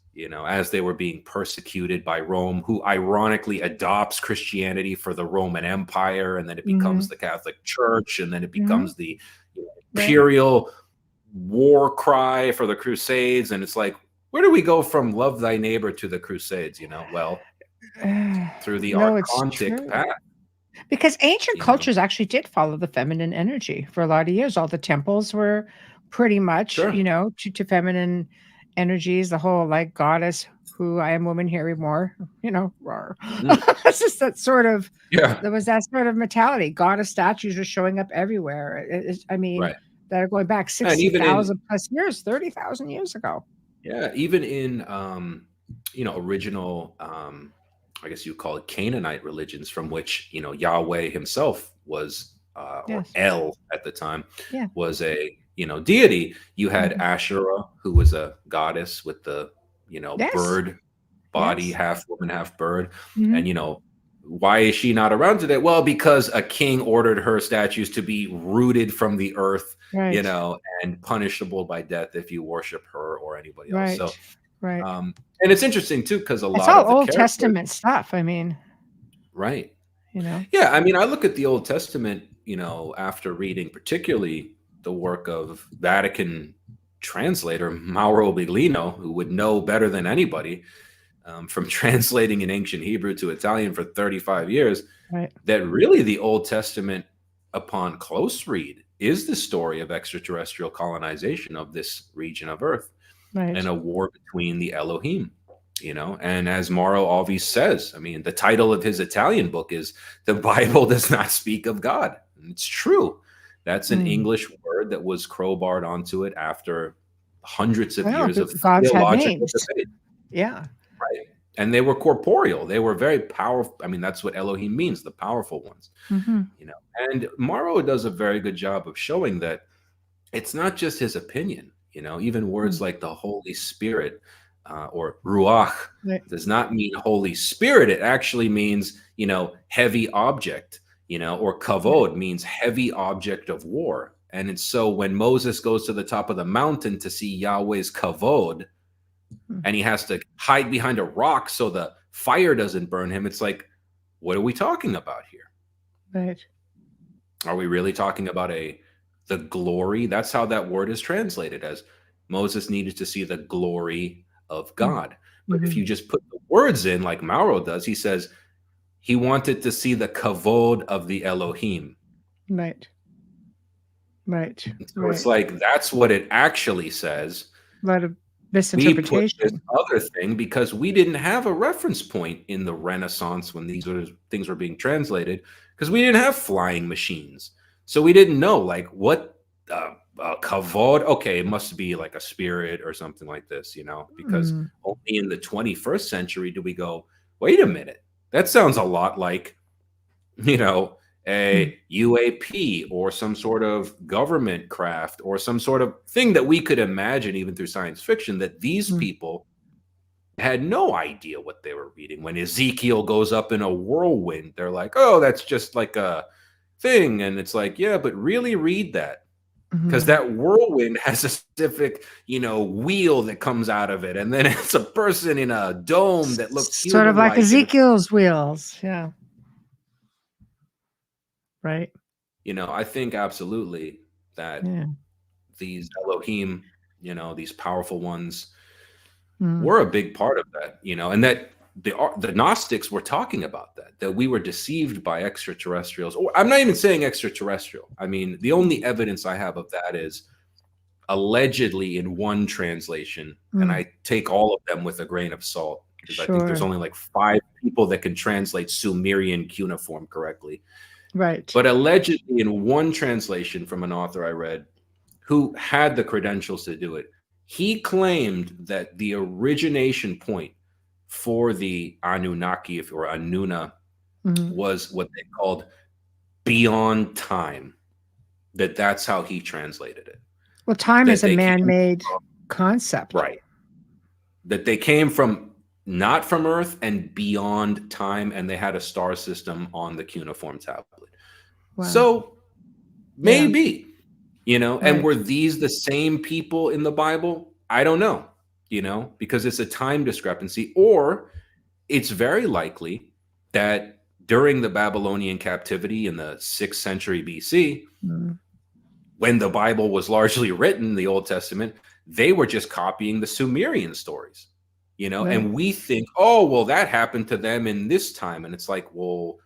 as they were being persecuted by Rome, who ironically adopts Christianity for the Roman Empire, and then it becomes the Catholic Church, and then it becomes the imperial war cry for the Crusades. And it's like, where do we go from love thy neighbor to the Crusades? Well, through the archontic path. Because ancient cultures actually did follow the feminine energy for a lot of years. All the temples were pretty much, to feminine energies. The whole like goddess, who I am woman, here more, it's just that sort of, there was that sort of mentality. Goddess statues were showing up everywhere. That are going back 60,000 plus years, 30,000 years ago. Yeah, even in original, I guess you call it Canaanite religions, from which Yahweh himself was, or El at the time, was a deity. You had Asherah, who was a goddess with the bird body, half woman, half bird, and why is she not around today? Well, because a king ordered her statues to be rooted from the earth, Right. and punishable by death if you worship her or anybody else. Right. So, Right. and it's interesting too, because a It's lot all of the Old characters, Testament stuff. I mean, right? Yeah. I mean, I look at the Old Testament, after reading particularly the work of Vatican translator Mauro Biglino, who would know better than anybody, from translating in ancient Hebrew to Italian for 35 years, Right. that really the Old Testament, upon close read, is the story of extraterrestrial colonization of this region of Earth, Right. and a war between the Elohim. And as Mauro always says, I mean, the title of his Italian book is "The Bible Does Not Speak of God." And it's true. That's an English word that was crowbarred onto it after hundreds of years of gods had theological names. debate. Yeah. Right. And they were corporeal. They were very powerful. I mean, that's what Elohim means, the powerful ones. And Mauro does a very good job of showing that it's not just his opinion. Even words like the Holy Spirit, or ruach, does not mean Holy Spirit. It actually means, heavy object, or kavod means heavy object of war. And so when Moses goes to the top of the mountain to see Yahweh's kavod, and he has to hide behind a rock so the fire doesn't burn him, it's like, what are we talking about here? Right. Are we really talking about the glory? That's how that word is translated, as Moses needed to see the glory of God. But if you just put the words in like Mauro does, he says he wanted to see the kavod of the Elohim. Right. Right. So it's like, that's what it actually says. A lot of misinterpretation. We put this other thing because we didn't have a reference point in the Renaissance when these things were being translated, because we didn't have flying machines. So we didn't know, like, what kavod, okay, it must be like a spirit or something like this, because only in the 21st century do we go, wait a minute, that sounds a lot like, a UAP or some sort of government craft or some sort of thing that we could imagine even through science fiction, that these people had no idea what they were reading. When Ezekiel goes up in a whirlwind, they're like, oh, that's just like a thing. And it's like, yeah, but really read that. Because that whirlwind has a specific, wheel that comes out of it. And then it's a person in a dome that looks sort of like Ezekiel's wheels. Yeah. Right. I think absolutely that these Elohim, these powerful ones were a big part of that, and that the Gnostics were talking about that we were deceived by extraterrestrials. Or I'm not even saying extraterrestrial. I mean, the only evidence I have of that is allegedly in one translation, and I take all of them with a grain of salt, because I think there's only like 5 people that can translate Sumerian cuneiform correctly. Right. But allegedly in one translation from an author I read who had the credentials to do it, he claimed that the origination point for the Anunnaki or Anuna was what they called beyond time. That's how he translated it. Well, time is a man-made concept. Right. That they came from, not from Earth, and beyond time, and they had a star system on the cuneiform tablet. Wow. So maybe, and were these the same people in the Bible? I don't know, because it's a time discrepancy. Or it's very likely that during the Babylonian captivity in the 6th century BC, when the Bible was largely written, the Old Testament, they were just copying the Sumerian stories, and we think, oh, well, that happened to them in this time. And it's like, well,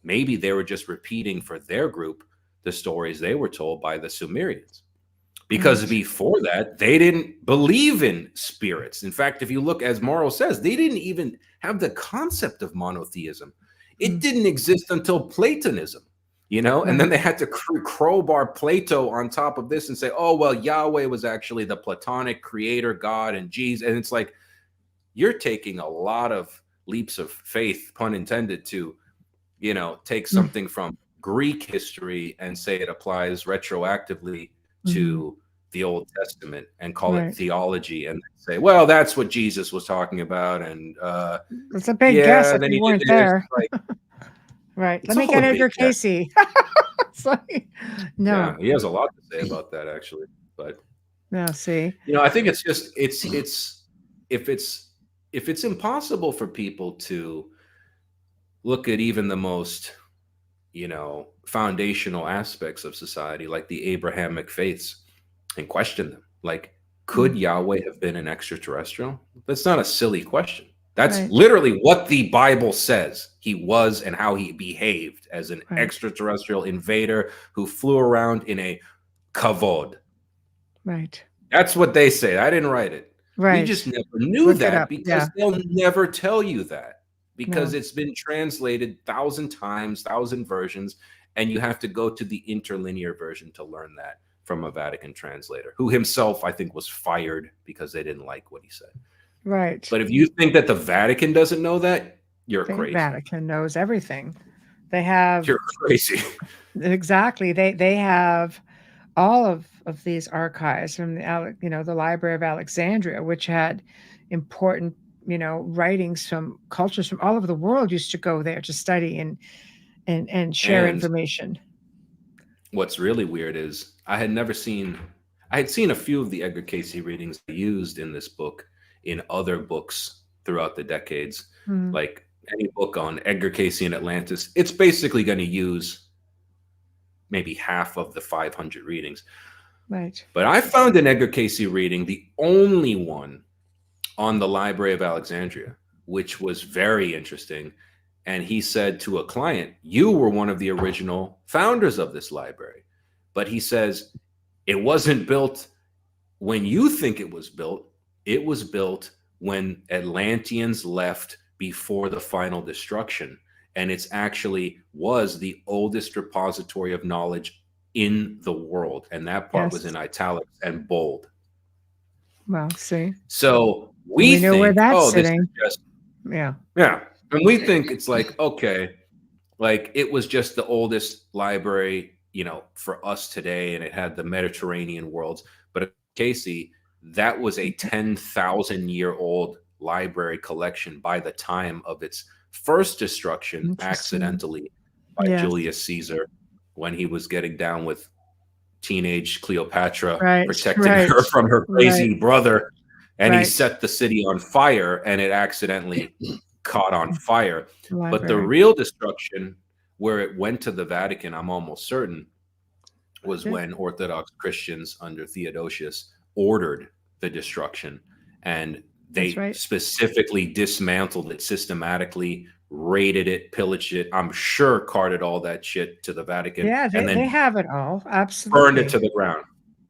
maybe they were just repeating for their group the stories they were told by the Sumerians. Because before that, they didn't believe in spirits. In fact, if you look, as Mauro says, they didn't even have the concept of monotheism. It didn't exist until Platonism, and then they had to crowbar Plato on top of this and say, oh, well, Yahweh was actually the Platonic creator God and Jesus. And it's like, you're taking a lot of leaps of faith, pun intended, to take something from Greek history and say it applies retroactively to the Old Testament and call it theology, and say, well, that's what Jesus was talking about. And it's a big guess if you weren't there. Right. It's Let me all a get big Edgar check. Casey. It's like, no, Yeah, he has a lot to say about that actually. But no, see. I think it's just if it's if it's impossible for people to look at even the most foundational aspects of society, like the Abrahamic faiths, and question them. Like, could Mm, Yahweh have been an extraterrestrial? That's not a silly question. That's right, literally what the Bible says he was and how he behaved as an right, extraterrestrial invader who flew around in a kavod. right, That's what they say. I didn't write it. We just right. never knew Look it that up. Yeah. because they'll never tell you that, because No. it's been translated 1,000 times, 1,000 versions, and you have to go to the interlinear version to learn that from a Vatican translator, who himself, I think, was fired because they didn't like what he said. Right. But if you think that the Vatican doesn't know that, you're The crazy. Vatican knows everything. They have You're crazy. exactly. They have all of these archives from the Library of Alexandria, which had important, writings from cultures from all over the world used to go there to study and share And information. what's really weird is I had seen a few of the Edgar Casey readings used in this book in other books throughout the decades. Mm, Like any book on Edgar Casey and Atlantis, it's basically going to use maybe half of the 500 readings. right. But I found an Edgar Casey reading, the only one on the Library of Alexandria, which was very interesting. And he said to a client, "You were one of the original founders of this library." But he says, it wasn't built when you think it was built. It was built when Atlanteans left before the final destruction. And it's actually was the oldest repository of knowledge in the world. And that part was Yes. in italics and bold. Well, see. So And we we know where think, that's oh, this is sitting. just, Yeah. yeah. And we think it's like, okay, like it was just the oldest library, for us today, and it had the Mediterranean worlds. But Casey, that was a 10,000-year-old library collection by the time of its first destruction Interesting. accidentally by Yes. Julius Caesar, when he was getting down with teenage Cleopatra, Right. protecting Right. her from her crazy Right. brother. And he Right. set the city on fire, and it accidentally caught on fire. But the Library. real destruction, where it went to the Vatican, I'm almost certain, was when Orthodox Christians under Theodosius ordered the destruction. And That's they right. specifically dismantled it systematically, raided it, pillaged it. I'm sure carted all that shit to the Vatican, Yeah, and they then have it all. burned it Absolutely. to the ground.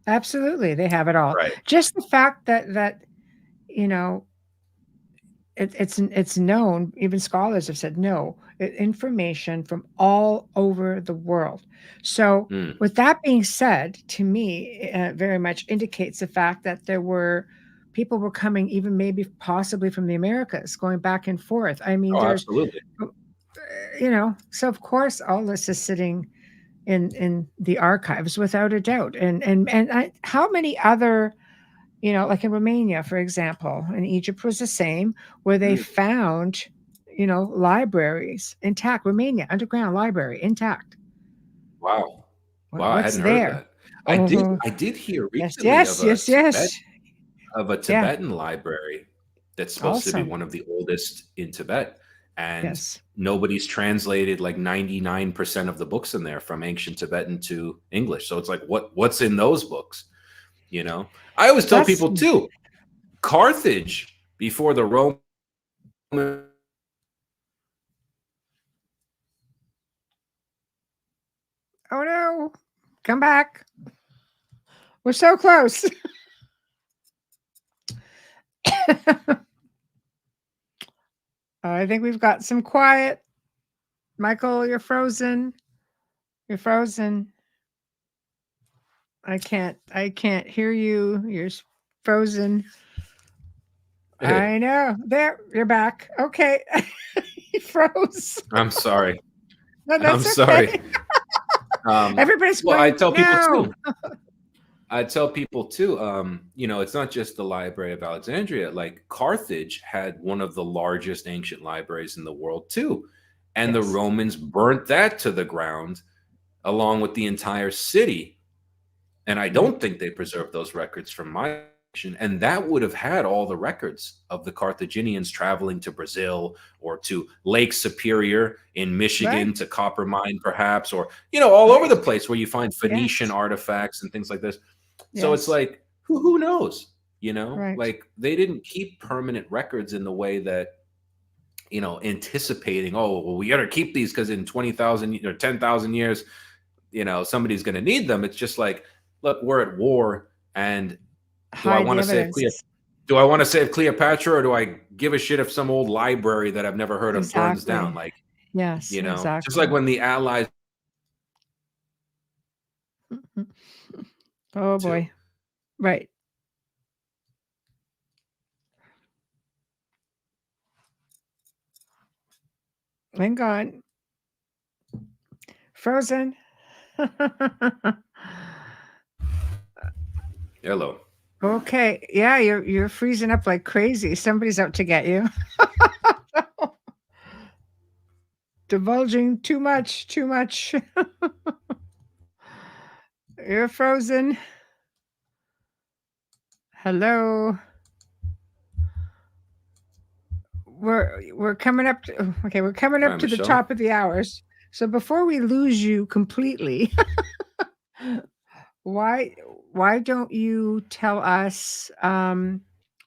Absolutely. They have it all. Right. Just the fact that you know, it's known, even scholars have said no, information from all over the world. So Mm. with that being said, to me, very much indicates the fact that there were people were coming, even maybe possibly from the Americas, going back and forth. I mean, Oh, there's absolutely. so of course all this is sitting in the archives without a doubt. How many other, like in Romania, for example, in Egypt was the same, where they Mm. found, libraries intact. Romania, underground library intact. Wow. Wow, I What's hadn't heard of there? that. I did Oh, I did hear yes, recently yes, yes, yes. of a Yeah, Tibetan library that's supposed to be also, one of the oldest in Tibet. And yes. nobody's translated like 99% of the books in there from ancient Tibetan to English. So it's like what's in those books? I always tell That's people too, Carthage before the Roman. oh no, come back. We're so close. I think we've got some quiet. Michael, you're frozen. You're frozen. I can't hear you. You're frozen. I know. There, you're back. Okay. He froze. I'm sorry. No, I'm that's sorry. okay. Everybody's Well, I going, tell people no. too. It's not just the Library of Alexandria. Like Carthage had one of the largest ancient libraries in the world too. and the Romans burnt that to the ground along with the entire city. And I don't think they preserved those records from my information. And that would have had all the records of the Carthaginians traveling to Brazil or to Lake Superior in Michigan to copper mine, perhaps, or, you know, all over the place where you find Phoenician artifacts and things like this. So it's like, who knows? You know, like they didn't keep permanent records in the way that, you know, anticipating, oh, well, we got to keep these because in 20,000 or 10,000 years, you know, somebody's going to need them. It's just like, look, we're at war, and do I want to save Cleopatra, or do I give a shit if some old library that I've never heard of burns down? Like, you know, just like when the Allies. Oh boy, right. Hang on. Frozen. Hello. Okay. Yeah, you're freezing up like crazy. Somebody's out to get you. Divulging too much. You're frozen. Hello. We're coming up to, okay, we're coming up to the top of the hours. So before we lose you completely, why don't you tell us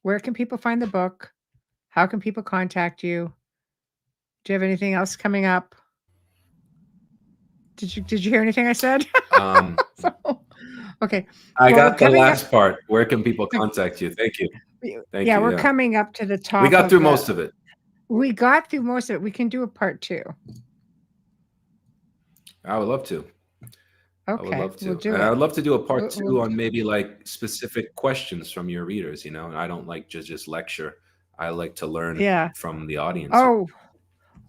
where can people find the book? How can people contact you? Do you have anything else coming up? Did you hear anything I said? Okay. I got the last part. Where can people contact you? Thank you. Thank you. We're coming up to the top. We got through most of it. We got through most of it. We can do a part 2. I would love to. Okay. I would love to. And I would love to do a part 2 on maybe like specific questions from your readers, you know, and I don't like just lecture. I like to learn from the audience. Oh,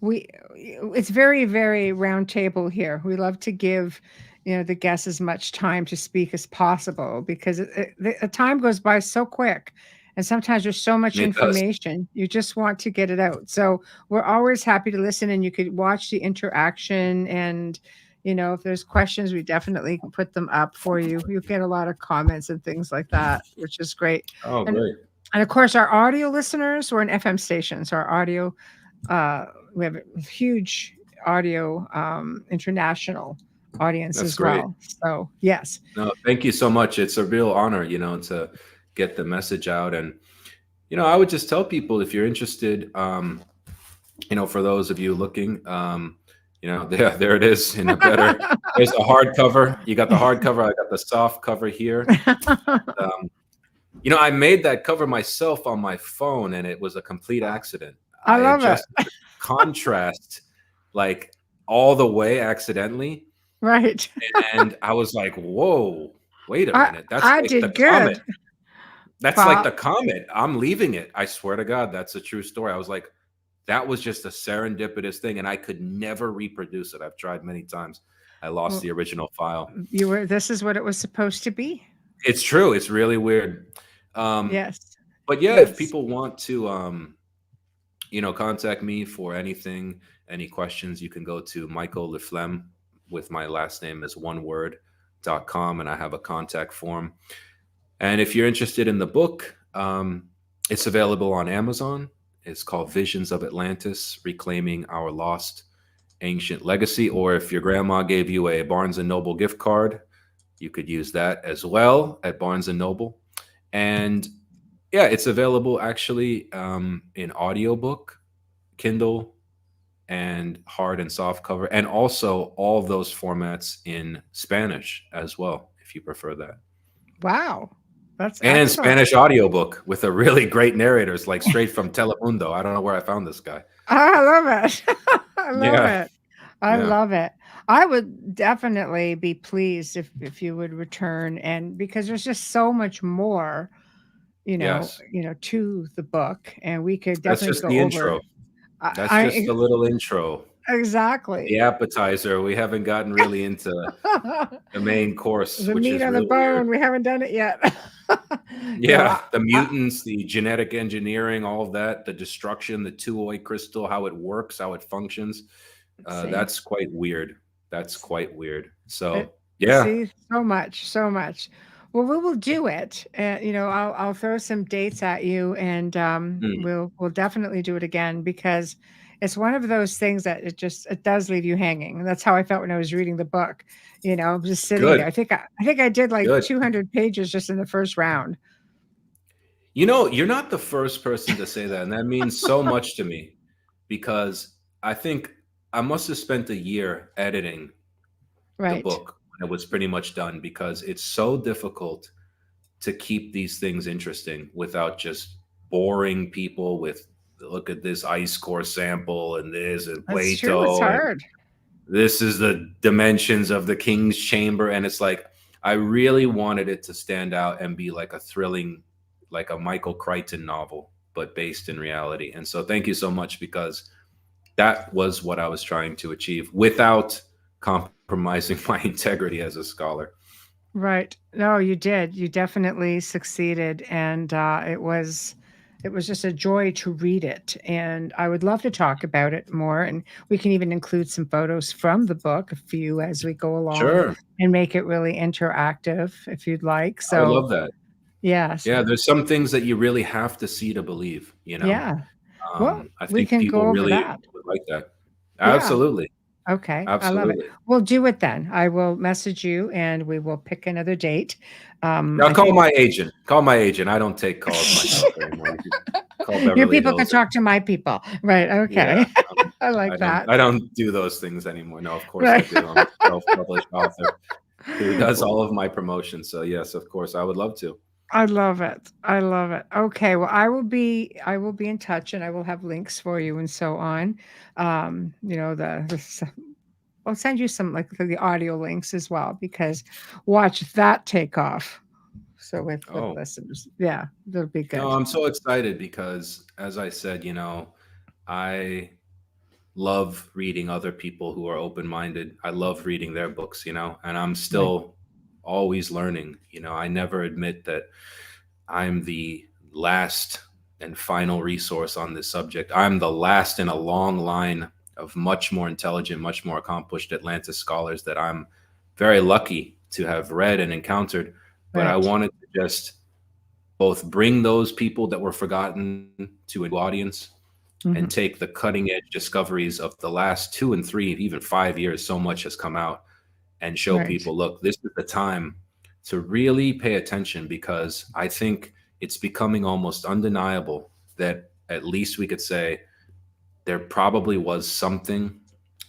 it's very, very round table here. We love to give, you know, the guests as much time to speak as possible, because the time goes by so quick. And sometimes there's so much information, you just want to get it out. So we're always happy to listen, and you could watch the interaction. And, you know, if there's questions, we definitely put them up for you. You get a lot of comments and things like that, which is great. Oh, great. And of course, our audio listeners, we're an FM station. So our audio, we have a huge audio international audience as well. So yes. No, thank you so much. It's a real honor, you know, to get the message out. And, you know, I would just tell people, if you're interested, you know, for those of you looking, you know, there it is in a better, there's a hardcover. You got the hardcover. I got the soft cover here. You know, I made that cover myself on my phone, and it was a complete accident. I love it. Contrast like all the way accidentally. Right. And I was like, whoa, wait a minute. That's I like did the good. comet. That's like the comet. I'm leaving it. I swear to God, that's a true story. I was like, that was just a serendipitous thing, and I could never reproduce it. I've tried many times. I lost the original file. This is what it was supposed to be. It's true. It's really weird. Yes. But yeah, if people want to, you know, contact me for anything, any questions, you can go to Michael Flem, with my last name is one word.com, and I have a contact form. And if you're interested in the book, it's available on Amazon. It's called Visions of Atlantis, Reclaiming Our Lost Ancient Legacy. Or if your grandma gave you a Barnes & Noble gift card, you could use that as well at Barnes & Noble. And yeah, it's available actually in audiobook, Kindle, and hard and soft cover, and also all those formats in Spanish as well, if you prefer that. Wow. That's and excellent. Spanish audiobook with a really great narrator. It's like straight from Telemundo. I don't know where I found this guy. I love it. I love it. I love it. I would definitely be pleased if you would return, and because there's just so much more, you know, to the book, and we could definitely That's just go the over. Intro. That's just a little intro. Exactly. The appetizer. We haven't gotten really into the main course. The which meat is on really the bone. weird. We haven't done it yet. The mutants, the genetic engineering, all of that, the destruction, the 2-oi crystal, how it works, how it functions. See, That's quite weird. That's quite weird. it, So yeah. see, so much, so much. Well, we will do it. I'll throw some dates at you, and Mm, we'll definitely do it again because it's one of those things that it does leave you hanging. That's how I felt when I was reading the book. Just sitting there. good. I think I did like Good. 200 pages just in the first round. You're not the first person to say that, and that means so much to me because I think I must have spent a year editing the Right. book when it was pretty much done because it's so difficult to keep these things interesting without just boring people with look at this ice core sample and this and That's true. It's Plato and hard. this is the dimensions of the king's chamber, and it's like I really wanted it to stand out and be like a thrilling, like a Michael Crichton novel but based in reality. And so thank you so much because that was what I was trying to achieve without compromising my integrity as a scholar. Right. No, you did. You definitely succeeded, and it was just a joy to read it. And I would love to talk about it more, and we can even include some photos from the book, a few as we go along, Sure. and make it really interactive if you'd like. I would So, love that. yes, Yeah, there's some things that you really have to see to believe, you know? yeah. Well, I we think can people go over really that. would like that. Yeah. Absolutely. Okay, I love it. Absolutely. We'll do it then. I will message you, and we will pick another date. Now I call think my agent. Call my agent. I don't take calls myself anymore. You could call your Beverly people could Hills. And, talk to my people. Right, yeah, okay. um, I I like don't. that. I don't do those things anymore. No, of course I Right. do. I'm a self-published author who does all of my promotion. So yes, of course, I would love to. I love it. I love it. Okay, well, I will be in touch, and I will have links for you and so on. I'll send you some, like, the audio links as well, because watch that take off. So with Oh listeners. Yeah, that'll be no, good. I'm so excited because, as I said, I love reading other people who are open-minded. I love reading their books, and I'm Right. still always learning. I never admit that I'm the last and final resource on this subject. I'm the last in a long line of much more intelligent, much more accomplished Atlantis scholars that I'm very lucky to have read and encountered. But I Right. wanted to just both bring those people that were forgotten to an audience and Mhm. take the cutting edge discoveries of the last 2 and 3, even 5 years. So much has come out and show Right. people, look, this is the time to really pay attention because I think it's becoming almost undeniable that at least we could say there probably was something,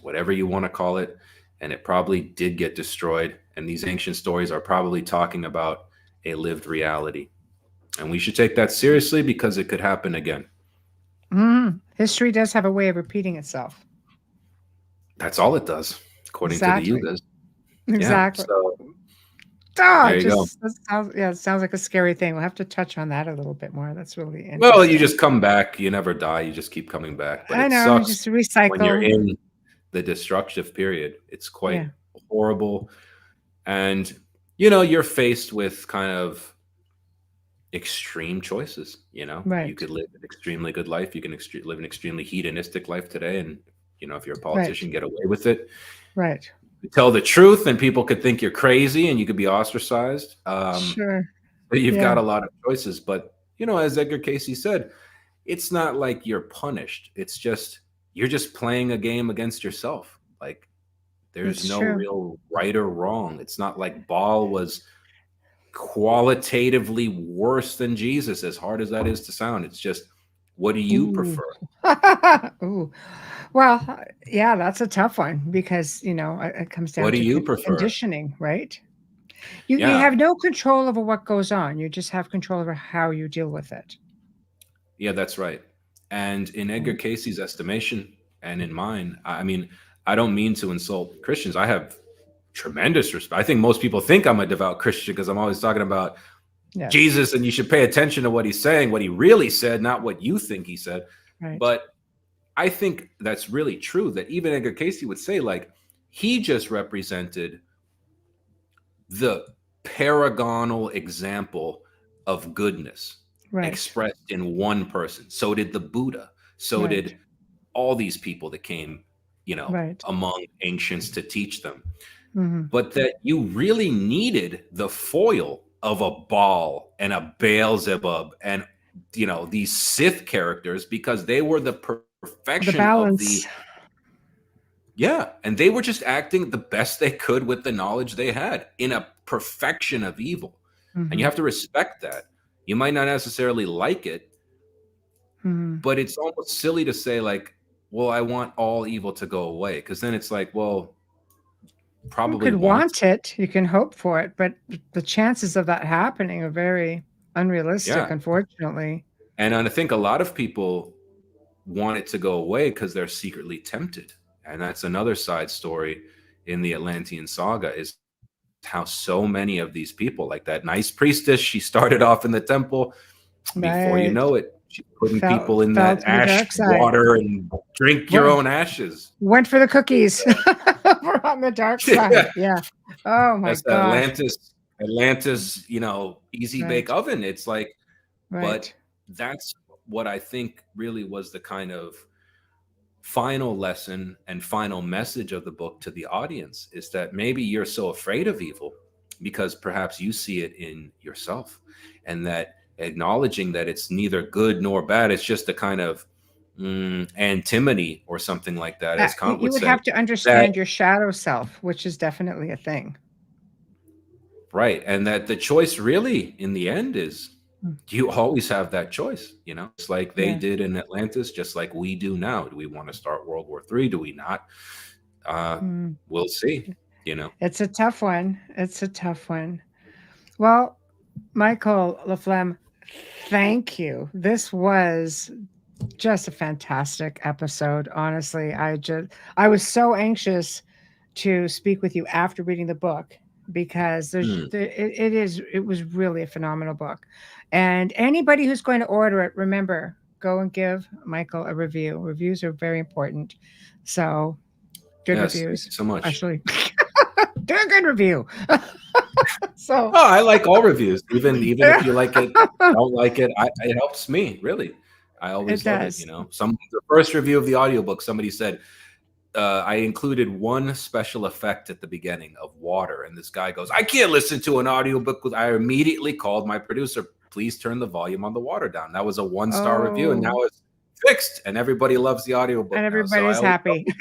whatever you want to call it, and it probably did get destroyed. And these ancient stories are probably talking about a lived reality. And we should take that seriously because it could happen again. History does have a way of repeating itself. That's all it does, according to the Exactly. Yugas. Yeah. Exactly. So Ah, there you go. it sounds like a scary thing. We'll have to touch on that a little bit more. That's really Well, you interesting. just come back. You never die. You just keep coming back. But I it know, sucks just when you're recycle. in the destructive period. It's quite Yeah. horrible. And, you're faced with kind of extreme choices. You Right. could live an extremely good life. You can live an extremely hedonistic life today. And, if you're a Right. politician, get away with it. Right. You tell the truth, and people could think you're crazy and you could be ostracized. Sure. But you've Yeah. got a lot of choices. But, as Edgar Casey said, it's not like you're punished. It's just you're just playing a game against yourself. Like there's That's no true. real right or wrong. It's not like Baal was qualitatively worse than Jesus, as hard as that is to sound. It's just what do you Ooh. prefer? Ooh. Well, yeah, that's a tough one because, it comes What down do to you prefer? conditioning, right? You Yeah. have no control over what goes on. You just have control over how you deal with it. Yeah, that's right. And in Edgar Right. Casey's estimation and in mine, I mean, I don't mean to insult Christians. I have tremendous respect. I think most people think I'm a devout Christian because I'm always talking about Yes. Jesus and you should pay attention to what he's saying, what he really said, not what you think he said. Right. But I think that's really true that even Edgar Casey would say, like, he just represented the paragonal example of goodness Right. expressed in one person. So did the Buddha. So Right. did all these people that came, Right. among ancients to teach them, Hmm. but that you really needed the foil of a Baal and a Beelzebub and these Sith characters, because they were the The perfection of balance. the and they were just acting the best they could with the knowledge they had in a perfection of evil. And you Hmm. have to respect that. You might not necessarily like it, Hmm. but it's almost silly to say like, well, I want all evil to go away, because then it's like, well, You probably could won't. want it, you can hope for it, but the chances of that happening are very unrealistic, Yeah. unfortunately. And I think a lot of people want it to go away because they're secretly tempted. And that's another side story in the Atlantean saga, is how so many of these people, like that nice priestess, she started off in the temple. Before you Right. know it, she's putting Fell people in fell that to the ash dark side. water and drink your Went own ashes. went for the cookies. We're on the dark Yeah. side. Yeah. Oh my That's the gosh. Atlantis, easy bake Right. oven. It's like, Right. but that's what I think really was the kind of final lesson and final message of the book to the audience, is that maybe you're so afraid of evil because perhaps you see it in yourself, and that acknowledging that it's neither good nor bad, it's just a kind of antimony or something like that, as Kant You would would say. have to That understand your shadow self, which is definitely a thing. right, and that the choice really in the end is, Mm. you always have that choice, it's like they Yeah. did in Atlantis, just like we do now. Do we want to start World War III? Do we not? Mm. We'll see. It's a tough one. It's a tough one. Well, Michael Laflemme, thank you. This was just a fantastic episode. Honestly, I was so anxious to speak with you after reading the book, because Hmm. it was really a phenomenal book. And anybody who's going to order it, remember, go and give Michael a review. Reviews are very important. So good Yes, thank reviews, you so much. especially do a good review. So Oh, I like all reviews, even if you like it, don't like it. It helps me, really. I it always love it. does. The first review of the audiobook, somebody said, I included one special effect at the beginning of water, and this guy goes, I can't listen to an audiobook with. I immediately called my producer, please turn the volume on the water down. That was a 1-star review, and now Oh, it's fixed, and everybody loves the and audiobook now. So I everybody's always tell happy. people,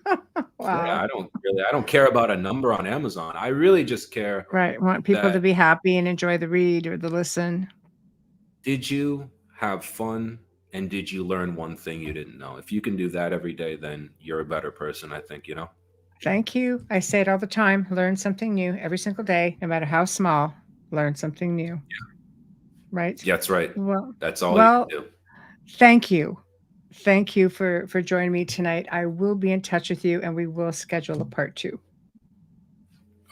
yeah, Wow. I don't care about a number on Amazon. I really just care Right. Want people to that, be happy and enjoy the read or the listen. did you have fun, and did you learn one thing you didn't know? If you can do that every day, then you're a better person, I think. Thank you. I say it all the time. Learn something new every single day, no matter how small. Learn something new. Right. Yeah, that's right. Well, That's all you well, can do. thank you. Thank you for joining me tonight. I will be in touch with you, and we will schedule a part 2.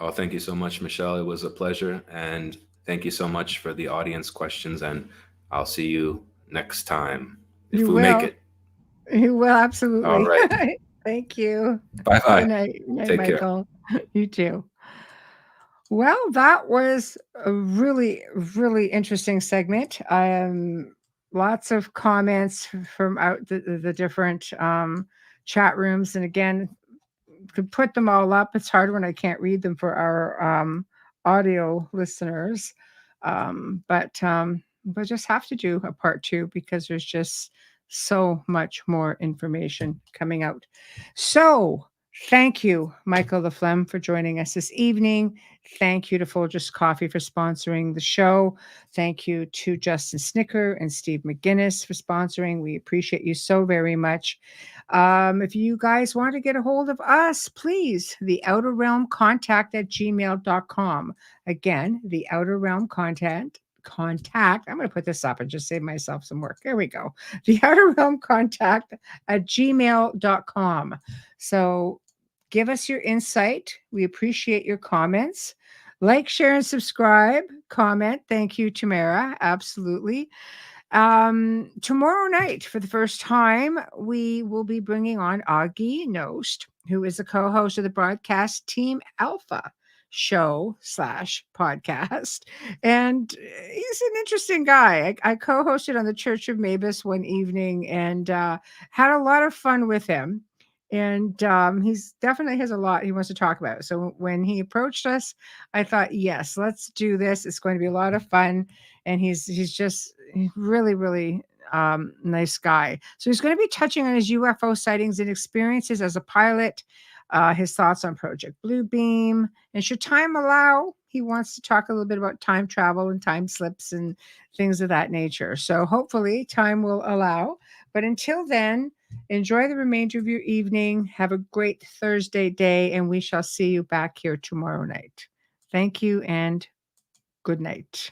Oh, thank you so much, Michelle. It was a pleasure. And thank you so much for the audience questions. And I'll see you next time if You we make will. it. You will, All absolutely. right. Thank you. Bye bye. Good night. Good night, Take care. Michael. You too. Well, that was a really, really interesting segment. Lots of comments from out the different chat rooms. And again, could put them all up. It's hard when I can't read them for our audio listeners. But we'll just have to do a part 2, because there's just so much more information coming out. So thank you, Michael Laflemme, for joining us this evening. Thank you to Folgers Coffee for sponsoring the show. Thank you to Justin Snicker and Steve McGinnis for sponsoring. We appreciate you so very much. If you guys want to get a hold of us, please, the Outer Realm Contact at gmail.com. Again, the Outer Realm Contact. I'm going to put this up and just save myself some work. There we go. The Outer Realm Contact at gmail.com. So give us your insight. We appreciate your comments. Like, share, and subscribe. Comment. Thank you, Tamara. Absolutely. Tomorrow night, for the first time, we will be bringing on Augie Nost, who is the co-host of the broadcast Team Alpha show/podcast. And he's an interesting guy. I co-hosted on the Church of Mavis one evening and had a lot of fun with him. And he's definitely has a lot he wants to talk about. So when he approached us, I thought, yes, let's do this. It's going to be a lot of fun. And he's just really, really nice guy. So he's going to be touching on his UFO sightings and experiences as a pilot, his thoughts on Project Bluebeam, and should time allow, he wants to talk a little bit about time travel and time slips and things of that nature. So hopefully time will allow. But until then, enjoy the remainder of your evening. Have a great Thursday day, and we shall see you back here tomorrow night. Thank you and good night.